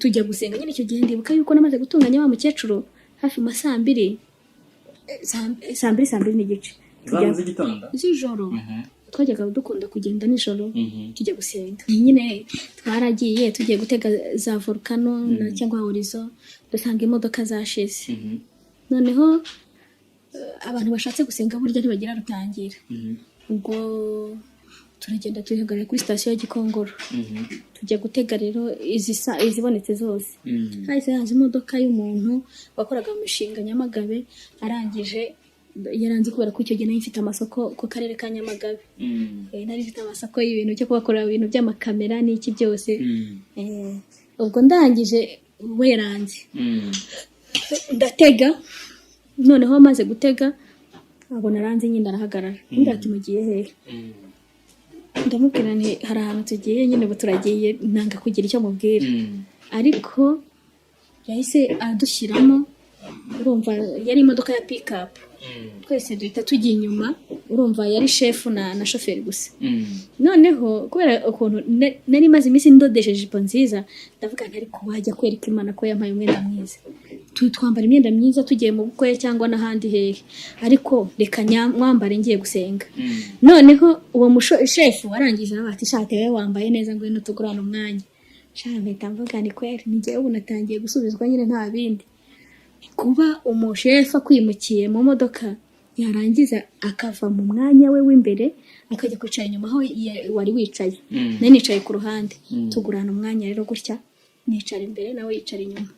tujya gusenga nyine icyo gihe ndibuka yuko namaze gutunganya wa mukecuru hafi mu 2:00 2:00 n'igice tujya z'ijoro twajyaga dukunda kugenda nijoro tujya gusenga nyine twaragiye tugiye gutega za volcano cyangwa horizon dusanga imodoka zashize noneho abantu bashatse gusenga burya ntibagira rutangira ubwo turagenda tuyihagarara kuri station ya Gikongoro tujya gutega rero izibonetse zose hahise haza imodoka y'umuntu wakoraga mu mishinga Nyamagabe arangije yaranze kubera ko icyo gihe nari mfite amasoko ku karere ka Nyamagabe nari mfite amasoko y'ibintu cyo kubakorera ibintu by'amakamera n'iki byose ubwo ndangije we yaranze ndatega noneho maze gutega abona aranze nyine arahagarara ndati mugiye hehe ndamubwira nti hari ahantu tugiye nyine turagiye nanga kugira icyo mubwira ariko yahise adushyiramo urumva yari imodoka ya pick up twese duhita tugiye inyuma urumva yari chef na chauffeur gusa noneho kubera ukuntu nari maze iminsi ndodesheje ipo nziza ndavuga nti ariko wajya kwereka Imana ko yampaye umwenda mwiza twambara imyenda myiza tugiye mu bukwe cyangwa n'ahandi hehe ariko reka mwambare ngiye gusenga noneho uwo chef warangije abati shate we wambaye neza ngo ino tugurana umwanya mpita mvuga ni kweri ngiye ubu natangiye gusubizwa nyine nta bindi kuba umushefa kwimukiye mu modoka yarangiza akava mu mwanya we w'imbere akajya kwicara inyuma aho wari wicaye nari nicaye ku ruhande tugurana umwanya rero gutya nicara imbere nawe yicara inyuma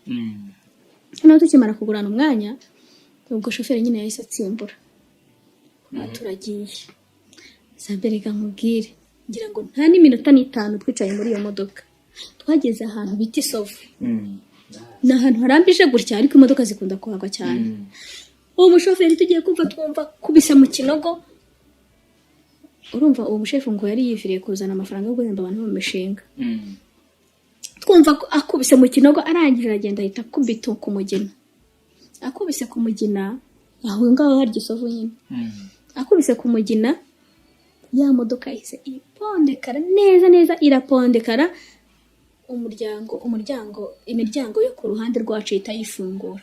noneho tukimara kugurana umwanya ubwo shoferi nyine yahise atsimbura turagiye Zaberiga nkubwire ngira ngo nta n'iminota 5 twicaye muri iyo modoka twageze ahantu bita Isovu na ahantu harambije gutya ariko imodoka zikunda kuhagwa cyane uwo mushoferi tugiye kumva twumva kubisa mu kinogo urumva uwo mushefu ngo yari yifiriye kuzana amafaranga yo guhemba abantu mu mishinga twumva akubise mu kinogo arangira agenda ahita kubita ku mugina akubise ku mugina aho ngaho hari Gisovu nyine akubise ku mugina ya modoka ihise ipondekara neza irapondekara imiryango yo ku ruhande rwacu ihita yifungura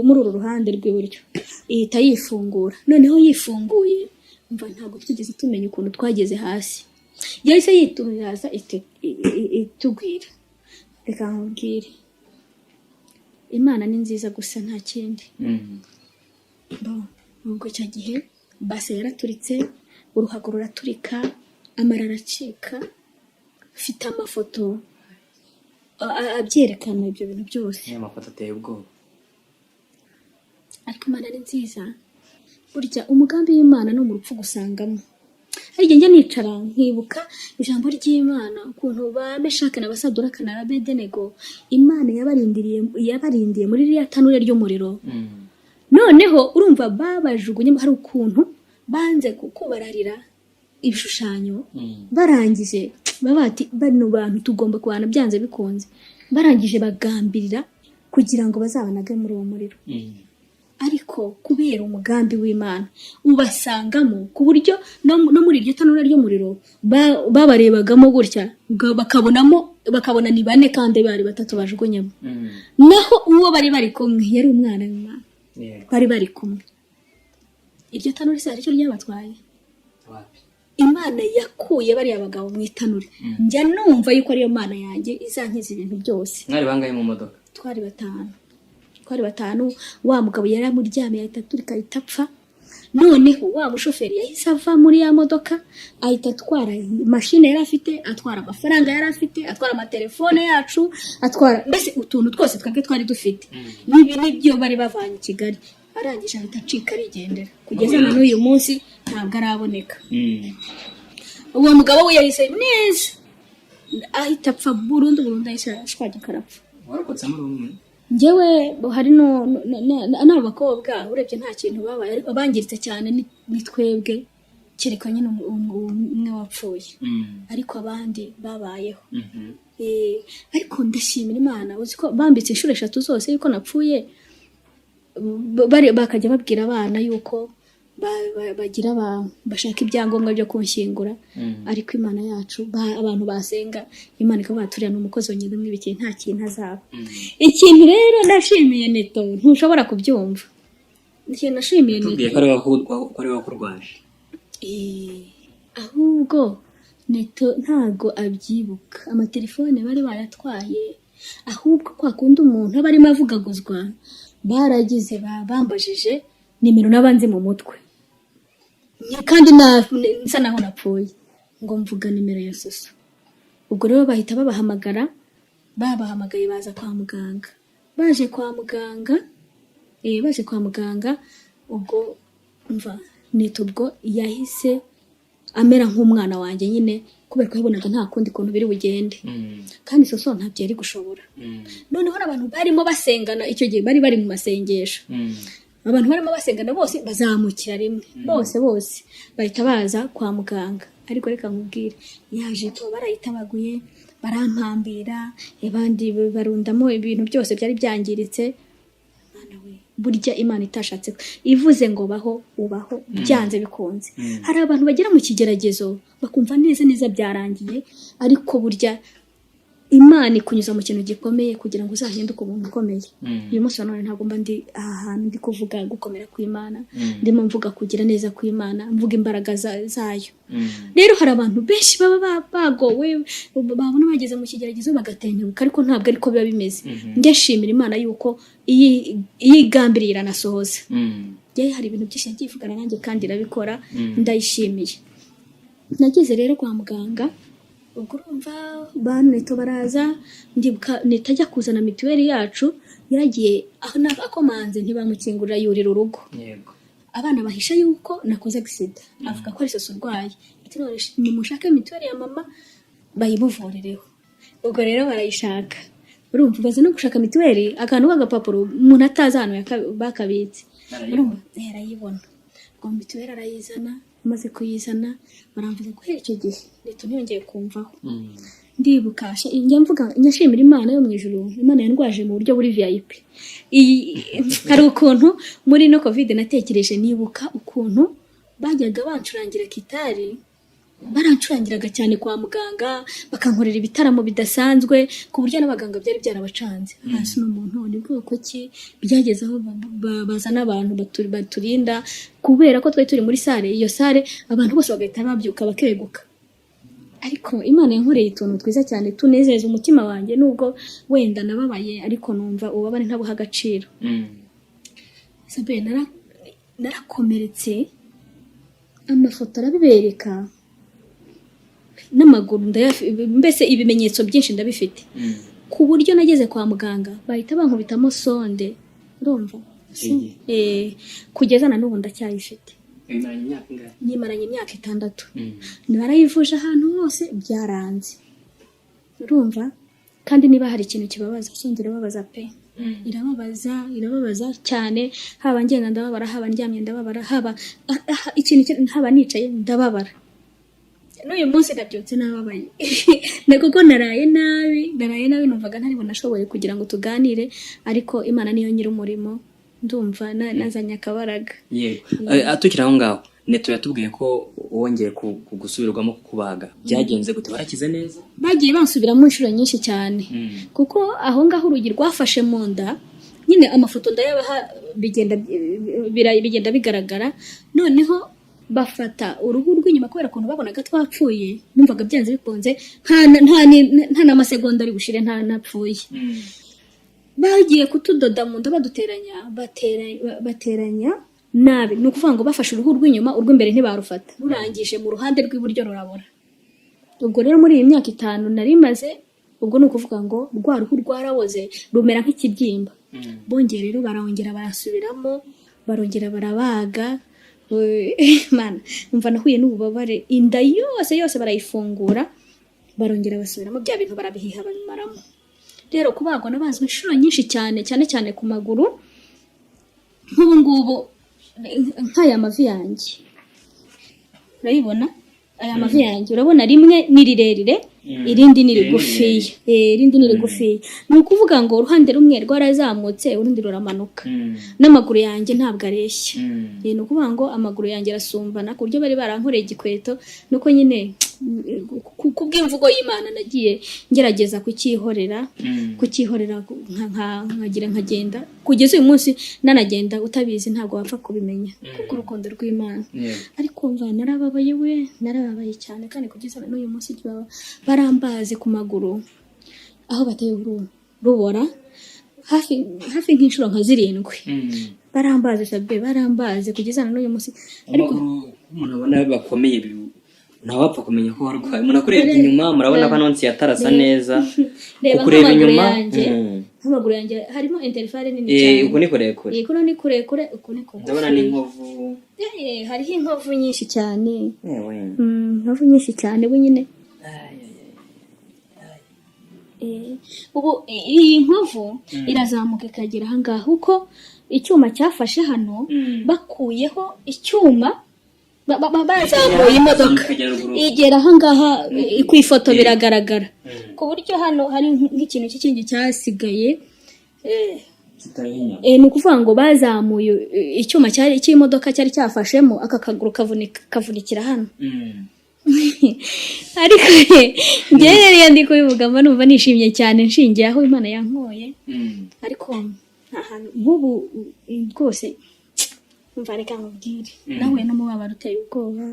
muri uru ruhande rw'iburyo ihita yifungura noneho yifunguye umva ntabwo tugeze tumenya ukuntu twageze hasi yahise yituriraza itugwira reka nkubwire Imana ni nziza gusa nta kindi ubwo cya gihe base yaraturitse uruhago ruraturika amara aracika ufite amafoto abyerekana ibyo bintu byose amafoto ateye ubwoba ariko Imana ni nziza burya umugambi w'Imana no mu rupfu gusangamo hari igihe njya nicara nkibuka ijambo ry'Imana ukuntu ba Meshaki na Basaduraka na Abedenego Imana yabarindiye muri ririya tanure ry'umuriro. Noneho urumva babajugunye hari ukuntu banze kubararira ibishushanyo barangije babati bano bantu tugomba kubana byanze bikunze, barangije bagambirira kugira ngo bazabanage muri uwo muriro. Ariko kubera umugambi w'Imana ubasangamo ku buryo no muri iryo tanura ry'umuriro babarebagamo gutya bakabona ni bane kandi bari batatu bajugunyemo. Naho uwo bari kumwe yari umwana w'Imana, bari kumwe. Iryo tanura se aricyo ryabatwaye. Imana yakuye bari abagabo mu itanura. Njya numva yuko ariyo Mana yanjye izankiza ibintu byose. Mwari bangaye mu modoka? Twari batanu. Wa mugabo yari amuryamye ahita aturika ahita apfa. Noneho wa mushoferi yahise ava muri ya modoka ahita atwara mashine yari afite, atwara amafaranga yari afite, atwara amatelefone yacu, atwara mbese utuntu twose twari dufite. Nibi nibyo bari bavanye i Kigali. Arangije ahita acika arigendera. Kugeza na n'uyu munsi ntabwo araboneka. Uwo mugabo we yahise neza ahita apfa burundu ahise ashwaje karapfa. Warokotse muri umwe? Njyewe hari n'abakobwa urebye nta kintu babaye, ariko bangiritse cyane ni twebwe kereka nyine umwe wapfuye. Ariko abandi babayeho. Ariko ndashimira Imana uzi ko bambitse inshuro 3 zose yuko napfuye. Bakajya babwira abana yuko bagira bashaka ibyangombwa byo kunshyingura. Ariko Imana yacu abantu basenga Imana ikabaturiya n'umukozi wonyine mwibiki nta kintu azaba. Ikintu rero ndashimiye Neto ntushobora kubyumva. Ikintu nashimiye Neto ko ari wakurwaje. Ahubwo Neto ntago abyibuka amatelefone bari bayatwaye, ahubwo kwa kundi umuntu aba arimo avugaguzwa baragize bambajije nimero n'abanzi mu mutwe, kandi nsa naho napfuye ngo mvuga nimero ya Soso. Ubwo rero bahita babahamagaye baza kwa muganga. Baje kwa muganga ubwo mva Neto ubwo yahise amera nk'umwana wanjye nyine, kubera ko yabonaga nta kundi kuntu biri bugende. Kandi Soso ntabyo yari gushobora. Noneho abantu barimo basengana icyo gihe bari mu masengesho. Abantu barimo basengana bose bazamukira rimwe. Bose bahita baza kwa muganga. Ariko reka nkubwire yaje to barayitabaguye barampambira, abandi barundamo ibintu byose byari byangiritse. Mana we burya Imana itashatse ivuze ngo baho ubaho byanze bikunze. Hari abantu bagera mu kigeragezo bakumva neza byarangiye, ariko burya Imana ikunyuza mu kintu gikomeye kugira ngo uzahinduke umuntu ukomeye. Uyu munsi none ntabwo mba ndi ahantu ndi kuvuga gukomera kw'Imana, ndimo mvuga kugira neza kw'Imana, mvuga imbaraga zayo. Rero hari abantu benshi baba bagowe babona bageze mu kigeragezo bagatenguka, ariko ntabwo ariko biba bimeze. Ndashimira Imana yuko iyigambiriye iranasohoza. Hari ibintu byinshi yagiye ivugana nanjye kandi irabikora, ndayishimiye. Nageze rero kwa muganga, ubwo urumva Neto baraza, ndibuka Neto ajya kuzana mituweli yacu yaragiye akomanze ntibamukingurira yurira urugo. Abana bahisha yuko nakoze accident, avuga ko ari Soso urwaye. Ati none nimushake mituweli ya mama bayimuvurireho. Ubwo rero barayishaka. Urumva baza no gushaka mituweli akantu k'agapapuro umuntu atazi ahantu bakabitse. Urumva yarayibona. Ubwo mituweli arayizana, maze kuyizana baramvuze ko icyo gihe Neto ntiyongeye kumvaho. Ndibuka njya mvuga nyashimira Imana yo mu ijuru. Imana yandwaje mu buryo buri VIP. Hari ukuntu muri no Covid natekereje, nibuka ukuntu bajyaga bancurangira gitari, barancurangiraga cyane kwa muganga, bakankorera ibitaramo bidasanzwe ku buryo n'abaganga byari byarabacanze. Hasi n'umuntu ni bwoko ki byagezeho bazana abantu baturinda, kubera ko twari turi muri sale. Iyo sale abantu bose bagahita babyuka bakeguka. Ariko Imana yankoreye utuntu twiza cyane tunezeza umutima wanjye, nubwo wenda nababaye ariko numva ubabane ntabuha agaciro. Sabe narakomeretse, amafoto arabibereka, n'amaguru mbese ibimenyetso byinshi ndabifite, ku buryo nageze kwa muganga bahita bankubitamo sonde. Urumva kugeza na n'ubu ndacyayifite. Nimaranye imyaka 6. Narayivuje ahantu hose byaranze. Urumva? Kandi niba hari ikintu kibabaza cyongera babaza pe. Irababaza cyane, haba ngenda ndababara, haba ndyamye ndababara, haba ikintu haba nicaye ndababara. N'uyu munsi ndabyutse nababaye. Kuko naraye nabi numvaga ntari bunashoboye kugira ngo tuganire, ariko Imana niyo nyiri umurimo, ndumva nazanye akabaraga. Yego. Atukira aho ngaho, Neto yatubwiye ko wongeye kugusubirwamo kukubaga. Byagenze gute, barakize neza? Bagiye bansubiramo inshuro nyinshi cyane. Kuko aho ngaho urugi rwafashe mu nda, nyine amafoto ndayabaha bigenda bigaragara. Noneho bafata uruhu rw'inyuma kubera kuntu babonaga twapfuye, numvaga byanze bikunze nta n'amasegonda ari gushire nta napfuye. Bagiye kutudoda mu nda bateranya nabi, ni ukuvuga ngo bafashe uruhu rw'inyuma, urw'imbere ntibarufata, rurangije mu ruhande rw'iburyo rurabora. Ubwo rero muri iyi myaka 5 nari maze, ubwo ni ukuvuga ngo rwa ruhu rwaraboze rumera nk'ikibyimba. Bongera rero barongera barasubiramo, barongera barabaga. Mana, umva nahuye n'ububabare, inda yose barayifungura, barongera basubiramo bya bintu barabihiha babimaramo. Rero kubagwa nabazwe inshuro nyinshi cyane ku maguru. Nk'ubu ngubu nk'aya mavi yanjye urayibona, aya mavi yanjye urabona rimwe ni rirerire, irindi ni rigufiya. Ni ukuvuga ngo uruhande rumwe rwarazamutse, urundi ruramanuka. N'amaguru yanjye ntabwo areshya. Ni ukuvuga ngo amaguru yanjye arasumbana, ku buryo bari barankoreye igikweto, nuko nyine kubw'imvugo y'Imana nagiye ngerageza kukihorera nkagira nkagenda. Kugeza uyu munsi nanagenda utabizi ntabwo wapfa kubimenya, kuko urukundo rw'Imana. Ariko mva narababaye cyane, kandi kugeza n'uyu munsi barambaze ku maguru, aho bateye rubora hafi nk'inshuro nka 7. Barambaze kugeza n'uyu munsi. Ariko umuntu abona bakomeye ntawapfa kumenya ko warwaye. Umuntu akurebye inyuma, murabona ko Anonsi yatarasa neza. Ukureba inyuma, amaguru yanjye harimo interfere nini cyane. Uko ni kurekure. Ni kurekure, uko ni kurekure. Ndabona n'inkovu. Hariho inkovu nyinshi cyane. Inkovu nyinshi cyane bunyine. Ubu iyi nkovu irazamuka ikagera aha ngaha, uko icyuma cyafashe hano, bakuyeho icyuma bazamuye imodoka igera aha ngaha, ku ifoto biragaragara, ku buryo hano hari nk'ikintu cy'ikindi cyasigaye. Ni ukuvuga ngo bazamuye icyuma cy'imodoka cyari cyafashemo, aka kaguru kavunikira hano. Ariko njyewe rero ndi kubivugamo numva nishimye cyane, nshingiye aho Imana yankoye. Ariko ahantu nk'ubu rwose umva reka nkubwire, nahuye n'umubabaro uteye ubwoba,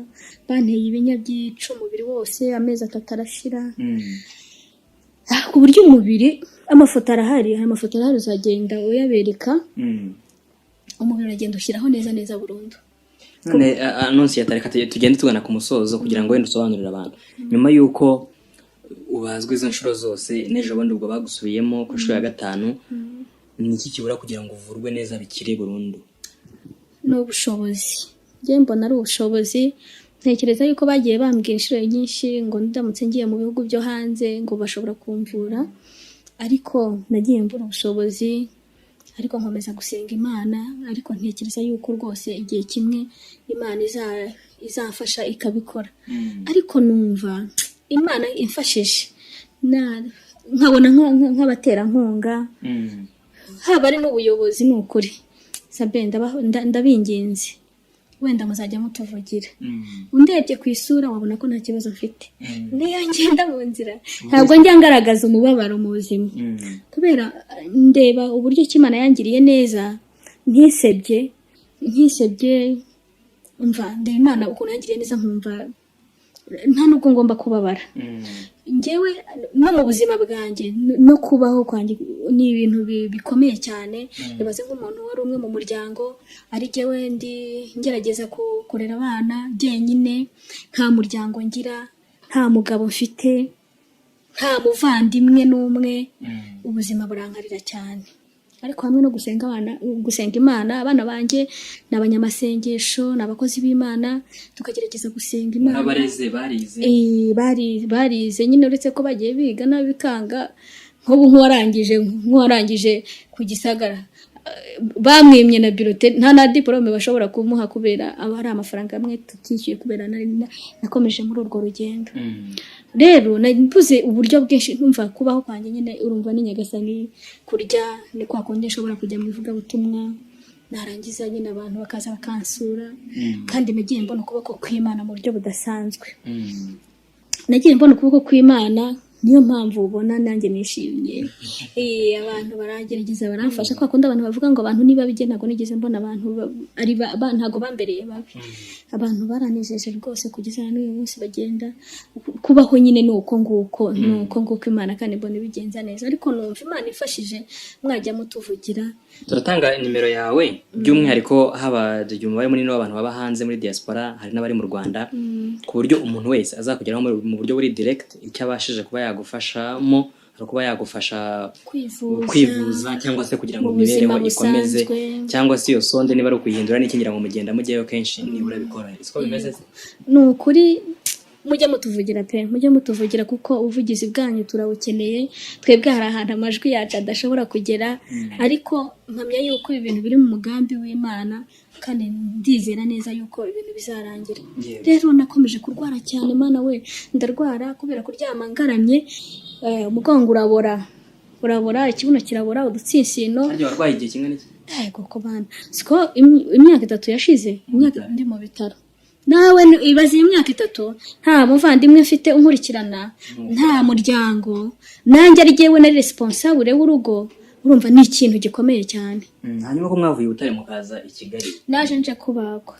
banteye ibinya byica umubiri wose, amezi 3 arashira. Ku buryo umubiri, amafoto arahari uzagenda uyabereka. Umubiri uragenda ushyiraho neza burundu. None Anonsi yatareka tugende tugana ku musozo kugira ngo wenda usobanurire abantu. Nyuma yuko ubazwe izo nshuro zose, nejo bundi ubwo bagusubiyemo ku nshuro ya 5, ni iki kibura kugira ngo uvurwe neza bikire burundu? N'ubushobozi. Njye mbona ari ubushobozi. Ntekereza yuko bagiye bambwira inshuro nyinshi ngo ndamutse ngiye mu bihugu byo hanze ngo bashobora kumvura, ariko nagiye mbura ubushobozi, ariko nkomeza gusenga Imana. Ariko ntekereza yuko rwose igihe kimwe Imana izafasha ikabikora. Ariko numva Imana imfashije, nkabona nk'abatera nkunga, haba ari n'ubuyobozi. Ni ukuri Sabe ndabinginze, wenda muzajya mutuvugira. Undebye ku isura wabona ko nta kibazo mfite. Niyo ngenda mu nzira ntabwo njya ngaragaza umubabaro mu buzima, kubera ndeba uburyo Imana yangiriye neza, ntisebye. Umva ndeba Imana ukuntu yangiriye neza, nkumva nta nubwo ngomba kubabara. Njyewe no mu buzima bwanjye no kubaho kwanjye ni ibintu bikomeye cyane. Yabaze nk'umuntu wari umwe mu muryango, ari jyewe ngerageza kurera abana jyenyine, nta muryango ngira, nta mugabo mfite, nta muvandimwe n'umwe. Ubuzima burankarira cyane, ariko hamwe no gusenga abana banjye ni abanyamasengesho, ni abakozi b'Imana, tukagerageza gusenga Imana. Abareze barize barize nyine, uretse ko bagiye biga n'abikanga nk'ubu nk'uwarangije ku Gisagara bamwimye na birote, nta na diplome bashobora kumuha kubera aba hari amafaranga amwe tutishyuye kubera nakomeje muri urwo rugendo. Rero nabuze uburyo bwinshi numva kubaho kwanjye nyine, urumva ni Nyagasani, kurya ni kwa kundi nshobora kujya mu ivugabutumwa, narangiza nyine abantu bakaza bakansura, kandi nagiye mbona ukuboko kw'Imana mu buryo budasanzwe. Nagiye mbona ukuboko kw'Imana, niyo mpamvu ubona nanjye nishimye. Abantu baragerageza baramfasha, kwa kundi abantu bavuga ngo abantu niba bigenda, ntabwo nigeze mbona abantu ari ntago bambereye babi. Abantu baranejeje rwose kugeza n'uyu munsi bagenda kubaho nyine nuko nguko Imana, kandi mbona bigenza neza. Ariko numva Imana ifashije mwajya mutuvugira. Turatanga nimero yawe by'umwihariko haba umubare munini w'abantu baba hanze muri diaspora, hari n'abari mu Rwanda, ku buryo umuntu wese azakugeraho mu buryo buri direct, icyo abashije kuba yagufashamo ari kuba yagufasha kwivuza cyangwa se kugira ngo imibereho ikomeze, cyangwa se iyo sonde niba ari ukuyihindura n'ikingira ngo mugenda mujyayo kenshi nibura bikora. Siko bimeze? Ni ukuri mujye mutuvugira pe, mujye mutuvugira kuko ubuvugizi bwanyu turawukeneye. Twebwe hari ahantu amajwi yacu adashobora kugera, ariko mpamya yuko ibintu biri mu mugambi w'Imana, kandi ndizera neza yuko ibintu bizarangira. Rero nakomeje kurwara cyane, Mana we, ndarwara kubera kuryama ngaramye, umugongo urabora, ikibuno kirabora, udutsinsino. Harya warwaye igihe kimwe n'iki? Koko Mana, siko imyaka 3 yashize, imyaka ndi mu bitaro. Nawe ibaze imyaka 3 nta muvandimwe mfite unkurikirana, nta muryango, nanjye ari jewe nari responsable w'urugo. Urumva ni ikintu gikomeye cyane. Hanyuma ko mwavuye Butare mukaza i Kigali? Naje nje kubagwa.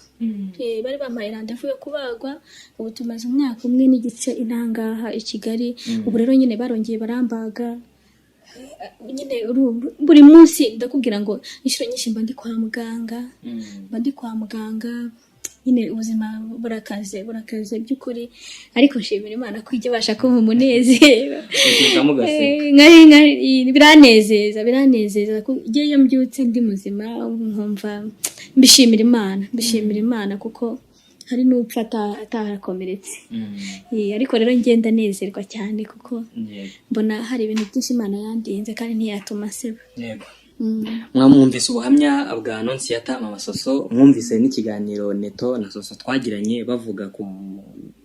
Bari bampaye rendez-vous yo kubagwa, ubu tumaze umwaka umwe n'igice intangaha i Kigali. Ubu rero nyine barongeye barambaga. Nyine buri munsi ndakubwira ngo inshuro nyinshi mba ndi kwa muganga, nyine ubuzima burakaze by'ukuri, ariko nshimira Imana ko ijye basha ko mu munezero. Biranezeza igihe iyo mbyutse ndi muzima, nkumva mbishimira Imana kuko hari n'upfa atarakomeretse. Ariko rero ngenda nezerwa cyane kuko mbona hari ibintu byinshi Imana yandinze kandi ntiyatuma seba. Mwamwumvise ubuhamya bwa Annonciata Mama Soso, mwumvise n'ikiganiro Neto na Soso twagiranye bavuga ku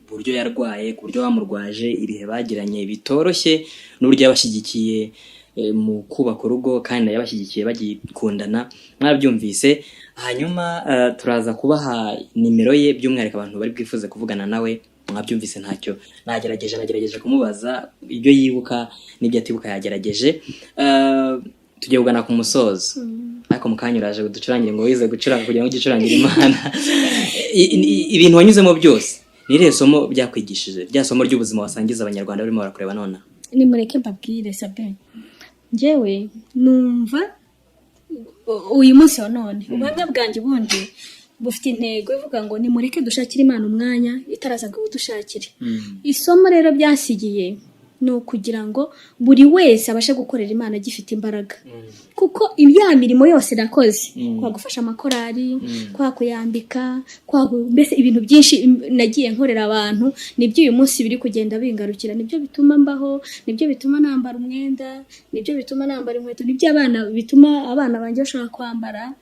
buryo yarwaye, ku buryo bamurwaje, ibihe bagiranye bitoroshye, n'uburyo yabashyigikiye mu kubaka urugo, kandi yabashyigikiye bagikundana. Mwabyumvise. Hanyuma turaza kubaha nimero ye by'umwihariko abantu bari bwifuze kuvugana nawe. Mwabyumvise ntacyo nagerageje kumubaza ibyo yibuka n'ibyo atibuka yagerageje. Tugiye kugana ku musozo, ariko mukanya uraje kuducurangira ngo wize gucuranga kugira ngo ugicurangire Imana. Ibintu wanyuzemo byose ni irihe somo byakwigishije, rya somo ry'ubuzima wasangiza abanyarwanda barimo barakureba nona? Nimureke mbabwire Sabin, njyewe numva uyu munsi wa none ubuhamya bwanjye bundi bufite intego ivuga ngo nimureke dushakire Imana umwanya itaraza ngo dushakire. Isomo rero byasigiye no kugira ngo buri wese abashe gukorera Imana gifite imbaraga, kuko ibya mirimo yose nakoze, kwa gufasha amakorari, kwa kuyambika, mbese ibintu byinshi nagiye nkorera abantu, nibyo uyu munsi biri kugenda bingarukira, nibyo bituma mbaho, nibyo bituma nambara umwenda, nibyo bituma nambara inkweto, nibyo bituma abana banjye bashaka kwambara,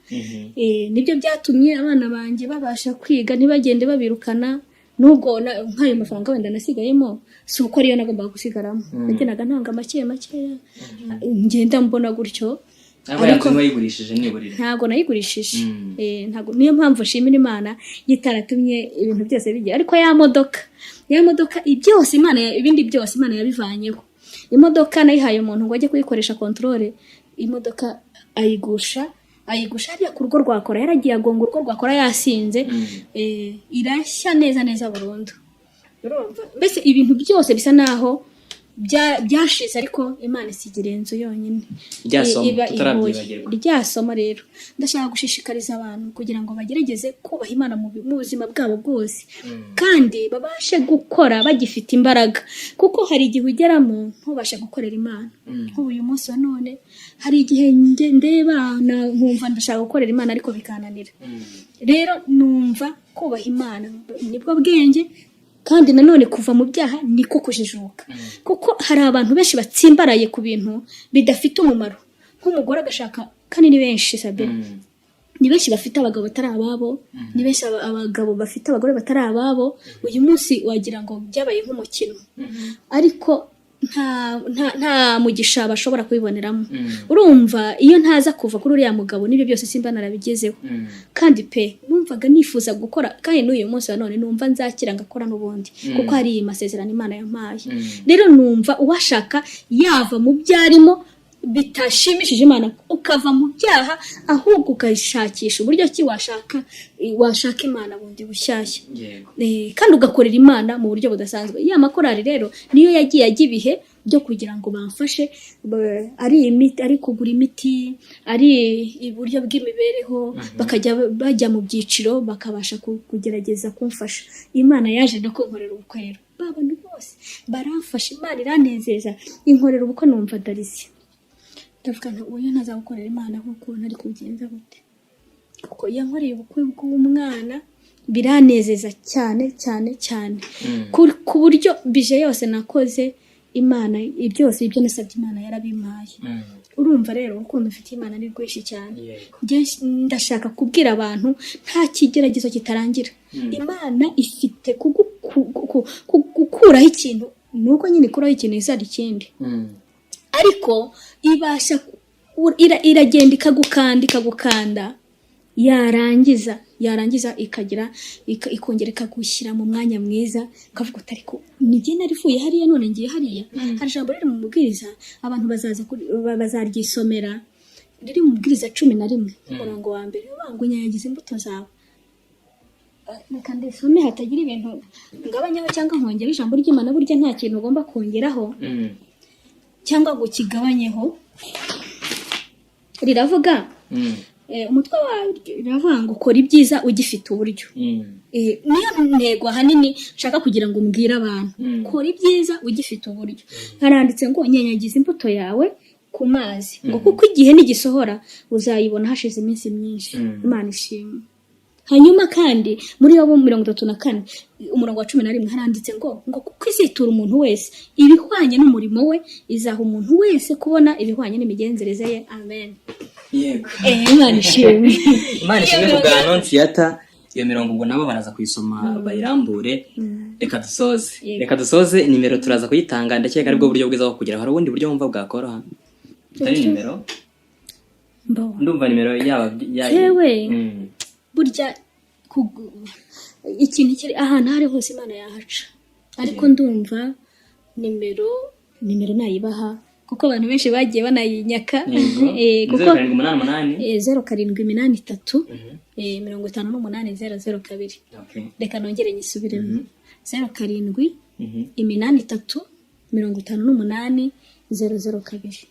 nibyo byatumye abana banjye babasha kwiga ntibagende babirukana. Nubwo nk'ayo mafaranga wenda nasigayemo, si uko ariyo nagombaga gusigaramo, nagenaga ntanga make ngenda mbona gutyo. Ariko wayigurishije niburire? Ntago nayigurishije. Ntago, niyo mpamvu nshimira Imana yitaratumye ibintu byose bigiye. Ariko ya modoka byose Imana, ibindi byose Imana yabivanyeho. Imodoka nayihaye umuntu ngo ajye kuyikoresha controle, imodoka ayigusha hariya ku rugo rwakora, yaragiye agonga urugo rwakora yasinze, irashya neza burundu. Mbese ibintu byose bisa naho byashize ariko Imana isigira inzu yonyine ryasoma rero ndashaka gushishikariza abantu kugira ngo bagerageze kubaha Imana mu buzima bwabo bwose kandi babashe gukora bagifite imbaraga kuko hari igihe ugeramo ntubashe gukorera Imana nk'uyu munsi wa none hari igihe ndeba nkumva ndashaka gukorera Imana ariko bikananira rero numva kubaha Imana nibwo bwenge kandi nanone kuva mu byaha niko kujijuka kuko hari abantu benshi batsimbaraye ku bintu bidafite umumaro nk'umugore agashaka kandi ni benshi sabe ni benshi bafite abagabo batari ababo ni benshi abagabo bafite abagore batari ababo uyu munsi wagira ngo byabaye nk'umukino ariko nta mugisha bashobora kubiboneramo urumva iyo ntaza kuva kuri uriya mugabo n'ibyo byose simba narabigezeho kandi pe numvaga nifuza gukora kandi n'uyu munsi wa none numva nzakira ngakora n'ubundi kuko hari amasezerano Imana yampaye rero numva uwashaka yava mu byarimo bitashimishije Imana ukava mu byaha ahubwo ukashakisha uburyo ki washaka Imana bundi bushyashya kandi ugakorera Imana mu buryo budasanzwe ya makorari rero niyo yagiye agibihe byo kugira ngo bamfashe ari imiti ari kugura imiti ari iburyo bw'imibereho bakajya bajya mu byiciro bakabasha kugerageza kumfasha Imana yaje no kunkorera ubukwero babantu bose baramfasha Imana iranezeza inkorera ubukwe numva darisi ndavuga ngo uyu ntazagukorera Imana kuko ntari kubigenza gute kuko yankoreye ubukwe bw'umwana biranezeza cyane ku buryo bije yose nakoze Imana byose ibyo nasabye Imana yarabimpaye urumva rero urukundo ufite Imana ni rwinshi cyane ndashaka kubwira abantu nta kigeragezo kitarangira Imana ifite gukuraho ikintu nuko nyine ikuraho ikintu izari ikindi ariko ibasha iragenda ikagukanda yarangiza ikagira ikongera ikagushyira mu mwanya mwiza ukavuga utari ko nige narifuye hariya none ngiye hariya hari ijambo riri mu mubwiriza abantu bazaryisomera riri mu mubwiriza 11 umurongo wa mbere bangu nyagize imbuto zawe kandi some hatagira ibintu ngabanyaho cyangwa nkongera ijambo ry'Imana burya nta kintu ugomba kongeraho cyangwa ngo kigabanyeho riravuga umutwe wawe riravuga ngo ukora ibyiza ugifite uburyo niyo ntego ahanini nshaka kugira ngo mbwire abantu ukora ibyiza ugifite uburyo haranditse ngo nyenyagize imbuto yawe ku mazi ngo kuko igihe nigisohora uzayibona hashize iminsi myinshi Imana ishimwe hanyuma kandi muri Yobu 34 umurongo wa 11 haranditse ngo kuko izitura umuntu wese ibihwanye n'umurimo we izaha umuntu wese kubona ibihwanye n'imigenzereze ye amen yego Imana ishimwe Imana ishimwe ku bwa Annonciata iyo mirongo ubwo nabo baraza kuyisoma bayirambure reka dusoze nimero turaza kuyitanga ndakeka ari bwo buryo bwiza bwo kugira hari ubundi buryo wumva bwakoroha tari nimero ndumva nimero yaba yewe burya ikintu kiri ahantu hari hose Imana yahaca ariko ndumva nimero nayibaha kuko abantu benshi bagiye banayinyaka kuko 0783 58 reka nongere nyisubiremo 0783 58 002